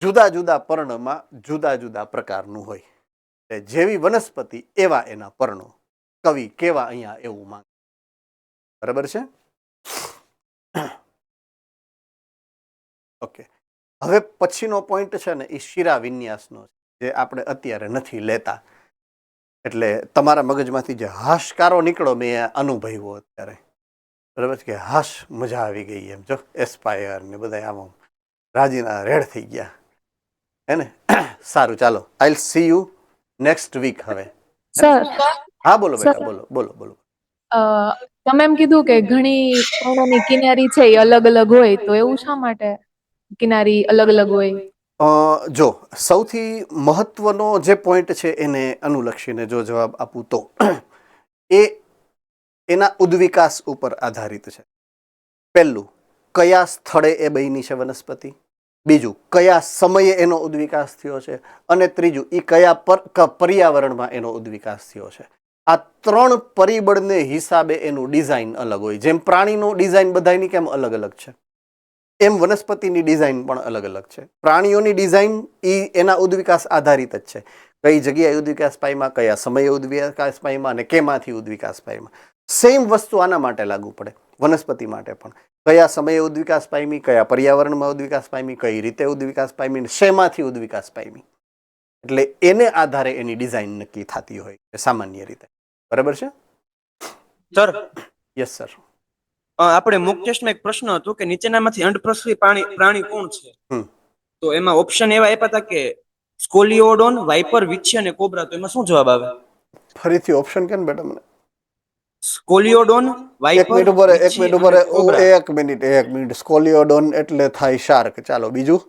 જુદા જુદા પર્ણમાં જુદા જુદા પ્રકારનું હોય. જેવી વનસ્પતિ એવા એના પર્ણો. કવિ કેવા અહીંયા એવું માંગે. બરાબર છે? ઓકે, હવે પછીનો પોઈન્ટ છે ને એ શિરા વિન્યાસનો છે, જે આપણે અત્યારે નથી લેતા. એટલે તમારા મગજમાંથી જે હાશકારો નીકળો મેં અનુભવ્યો અત્યારે. બરાબર છે કે હાશ મજા આવી ગઈ એમ. જો એસ્પાયર ને બધા આમ રાજીના રેડ થઈ ગયા હે ને. સારું, ચાલો, I will see you next week. હવે સર હા બોલો બેટા, બોલો બોલો બોલો. તમે એમ કીધું કે ઘણી પર્ણોની કિનારી છે એ અલગ અલગ હોય, તો એવું શા માટે કિનારી અલગ અલગ હોય? જો સૌથી મહત્વનો જે પોઈન્ટ છે એને અનુલક્ષીને જો જવાબ આપું તો એ એના ઉદ્વિકાસ ઉપર આધારિત છે. પહેલું, કયા સ્થળે એ બની છે વનસ્પતિ. બીજું, કયા સમયે એનો ઉદ્વિકાસ થયો છે. અને ત્રીજું, એ કયા પર્યાવરણમાં એનો ઉદ્વિકાસ થયો છે. આ ત્રણ પરિબળને હિસાબે એનું ડિઝાઇન અલગ હોય. જેમ પ્રાણીનું ડિઝાઇન બધાની કેમ અલગ અલગ છે, એમ વનસ્પતિની ડિઝાઇન પણ અલગ અલગ છે. પ્રાણીઓની ડિઝાઇન એ એના ઉદ્વિકાસ આધારિત જ છે. કઈ જગ્યાએ ઉદ્વિકાસ પામ્યા, કયા સમયે ઉદ્વિકાસ પામ્યા અને કેમાંથી ઉદ્વિકાસ પામ્યા. સેમ વસ્તુ આના માટે લાગુ પડે, વનસ્પતિ માટે પણ. કયા સમયે ઉદ્વિકાસ પામી, કયા પર્યાવરણમાં ઉદ્વિકાસ પામી, કઈ રીતે ઉદ્વિકાસ પામી, શેમાંથી ઉદ્વિકાસ પામી. એટલે એને આધારે એની ડિઝાઇન નક્કી થતી હોય છે સામાન્ય રીતે. બરાબર છે સર? Yes sir. આપણે મોક ટેસ્ટમાં એક પ્રશ્ન હતો કે નીચેનામાંથી અંડપ્રસવી પ્રાણી કોણ છે? તો એમાં ઓપ્શન એવા આપ્યા હતા કે સ્કોલિયોડોન, વાઇપર, વીછી અને કોબરા. તો એમાં શું જવાબ આવે? ફરીથી ઓપ્શન કેમ બેટા મને? સ્કોલિયોડોન, એક મિનિટ ઉપર, એક મિનિટ ઉપર, એક મિનિટ. સ્કોલિયોડોન એટલે થાય શાર્ક. ચાલો, બીજું?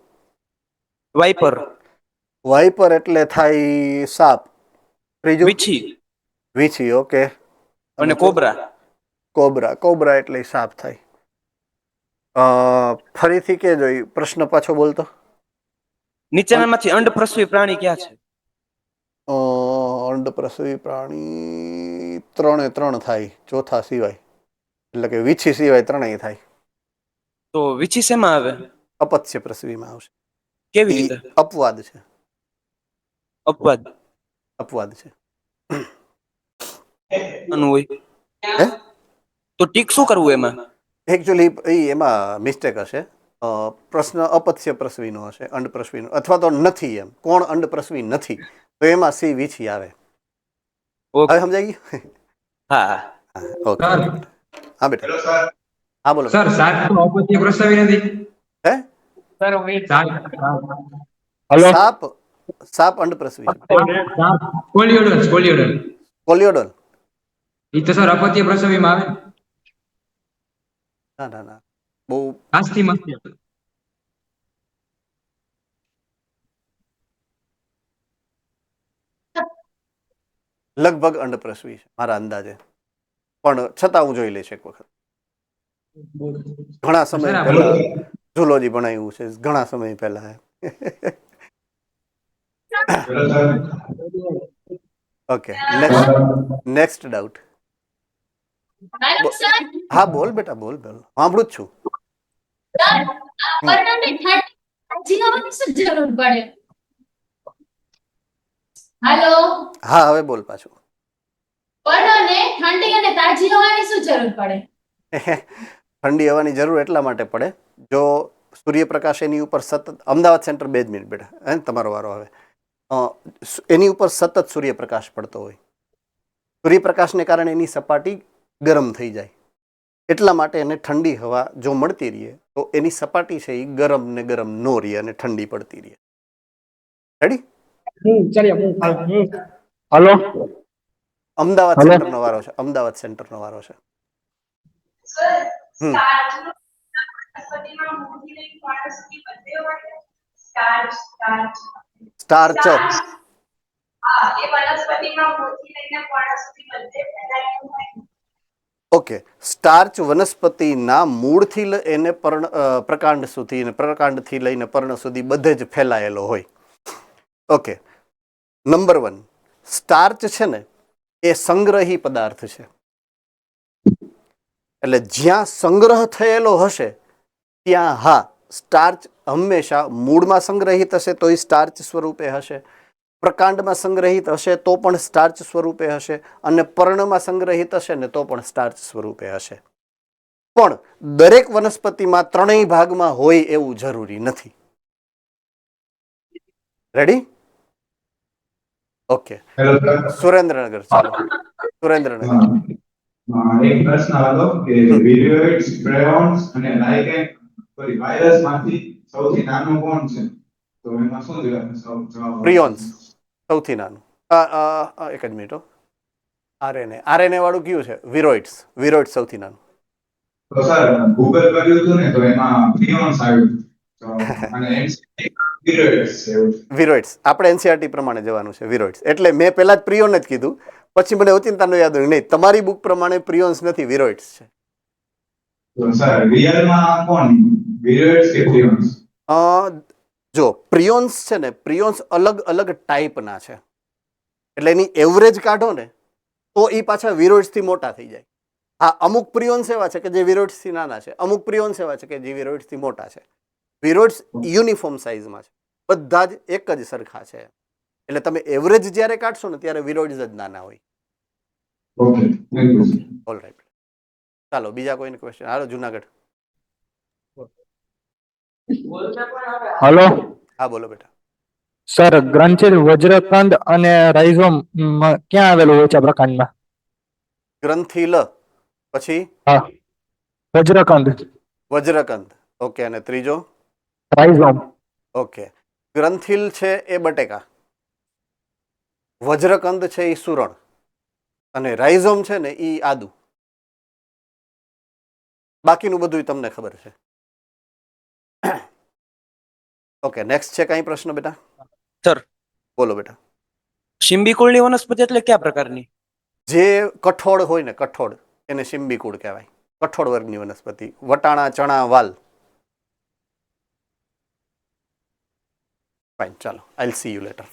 વાઇપર. વાઇપર એટલે થાય સાપ. ત્રીજું? વીછી. વીછી, ઓકે. અને કોબરા. કોબરા. કોબરા એટલે સાપ થાય. ફરીથી કે જોઈ, પ્રશ્ન પાછો બોલતો. નીચેનામાંથી અંડપ્રસવી પ્રાણી ક્યાં છે? અંડપ્રસવી પ્રાણી ત્રણે ત્રણ થાય, ચોથા સિવાય. એટલે કે વીછી સિવાય ત્રણેય થાય. તો વીછી શેમાં આવે? અપત્ય પ્રસવીમાં આવશે. કેવી રીતે? અપવાદ છે. અપવાદ. અપવાદ છે. હોય તો ટીક શું કરવું એમાં? એકચ્યુઅલી એમાં મિસ્ટેક હશે. પ્રશ્ન અપત્ય પ્રસવીનો હશે, અંડપ્રસવીનો, અથવા તો નથી. એમ કોણ અંડપ્રસવી નથી, તો એમાં સી વીછી આવે. હવે સમજાઈ ગયું? હા. ઓકે. હા બેટા, હા બોલો. સર, સાપ તો અપત્ય પ્રસવી નથી. હે? હેલો, સાપ, સાપ અંડપ્રસવી છે. કોલિયોડન, કોલિયોડન. કોલિયોડન? ઈ તો સર અપત્ય પ્રસવીમાં આવે. ના ના ના, બહુ આસ્થી મસ્તી. લગભગ અંડપ્રસવી છે મારા અંદાજે, પણ છતાં હું જોઈ લઈશ એક વખત. ઘણા સમય પહેલા ઝૂલોજી ભણાવ્યું છે, ઘણા સમય પહેલા. Okay, next doubt. હા બોલ બેટા, બોલ બોલ, સાંભળું જ છું. જરૂર પડે. હાલો, હા હવે બોલ પાછું. પર્ણને ઠંડી અને તાજી હવાની શું જરૂર પડે? ઠંડી હવાની જરૂર એટલા માટે પડે, જો સૂર્યપ્રકાશ એની ઉપર સતત, અમદાવાદ સેન્ટર 2 મિનિટ બેટા, હે તમારો વારો આવે. એની ઉપર સતત સૂર્યપ્રકાશ પડતો હોય, સૂર્યપ્રકાશને કારણે એની સપાટી ગરમ થઈ જાય. એટલા માટે એને ઠંડી હવા જો મળતી રહે તો એની સપાટી છે એ ગરમ ને ગરમ ન રહે અને ઠંડી પડતી રહે. રેડી? હેલો, અમદાવાદ સેન્ટરનો વારો છે, અમદાવાદ સેન્ટરનો વારો છે. સ્ટાર્ચ ઓકે સ્ટાર્ચ વનસ્પતિના મૂળથી એને પ્રકાંડ સુધી અને પ્રકાંડથી લઈને પર્ણ સુધી બધે જ ફેલાયેલો હોય. ઓકે નંબર 1 સ્ટાર્ચ છે ને એ સંગ્રહી પદાર્થ છે. એટલે જ્યાં સંગ્રહ થયેલો હશે ત્યાં હા સ્ટાર્ચ હંમેશા મૂળમાં સંગ્રહિત હશે તો એ સ્ટાર્ચ સ્વરૂપે હશે, પ્રકાંડમાં સંગ્રહિત હશે તો પણ સ્ટાર્ચ સ્વરૂપે હશે, અને પર્ણમાં સંગ્રહિત હશે ને તો પણ સ્ટાર્ચ સ્વરૂપે હશે. પણ દરેક વનસ્પતિમાં ત્રણેય ભાગમાં હોય એવું જરૂરી નથી. Ready? Okay hello sir. Surendranagar ચાલો. સુરેન્દ્રનગર એક પ્રશ્ન હતો કે વિરિયોઇડ્સ, પ્રેયોન્સ અને લાઇકેન વાયરસમાંથી સૌથી નાનું કોણ છે? તો એમાં શું જવાબ પ્રિયોન્સ સૌથી નાનું. એક જ મિનિટ. આરએનએ વાળું કયું છે? વિરોઇડ્સ. વિરોઇડ્સ સૌથી નાનું. તો સર ગૂગલ કર્યું હતું ને તો એમાં પ્રિયોન્સ આવ્યું તો અને વિરિયોઇડ્સ એવું. વિરોઇડ્સ આપણે એનસીઆરટી પ્રમાણે જવાનું છે. વિરોઇડ્સ એટલે મેં પહેલા જ પ્રિયોન જ કીધું, પછી મને ઓચિંતાનું યાદ આવ્યું નહીં, તમારી બુક પ્રમાણે પ્રિયોન્સ નથી, વિરોઇડ્સ છે. તો સર રિયલમાં કોણ વિરિયોઇડ્સ કે પ્રિયોન્સ? જો પ્રિયોન્સ છે ને, પ્રિયોન્સ અલગ અલગ ટાઈપના છે. એટલે એની એવરેજ કાઢો ને તો એ પાછા વિરોઇડ્સથી મોટા થઈ જાય. હા, અમુક પ્રિયોન્સ એવા છે કે જે વિરોઇડ્સથી નાના છે, અમુક પ્રિયોન્સ એવા છે કે જે વિરોઇડ્સથી મોટા છે. વિરોઇડ્સ યુનિફોર્મ સાઇઝમાં છે, બધા જ એક જ સરખા છે. એટલે તમે એવરેજ જ્યારે કાઢશો ને ત્યારે વિરોઇડ્સ જ નાના હોય. Okay thank you sir. Alright. ચાલો બીજા કોઈને ક્વેશ્ચન? હાલો જુનાગઢ. હલો હા બોલો બેટા. સર, ગ્રંથિલ, વજ્રકંદ અને રાઇઝોમ ક્યાં આવેલું હોય છે પ્રકાંડમાં? ગ્રંથિલ પછી હા, વજ્રકંદ, વજ્રકંદ. ઓકે અને ત્રીજો? રાઇઝોમ. ઓકે ગ્રંથિલ છે એ બટેકા, વજ્રકંદ છે એ સુરણ, અને રાઇઝોમ છે ને એ આદુ. બાકીનું બધું તમને ખબર છે. ઓકે નેક્સ્ટ છે કઈ પ્રશ્ન બેટા? સર બોલો બેટા. શિંબીકુળની વનસ્પતિ એટલે કયા પ્રકારની? જે કઠોળ હોય ને, કઠોળ, એને શિંબીકુળ કહેવાય. કઠોળ વર્ગની વનસ્પતિ. વટાણા, ચણા, વાલ. ફાઇન, ચાલો I will see you letter.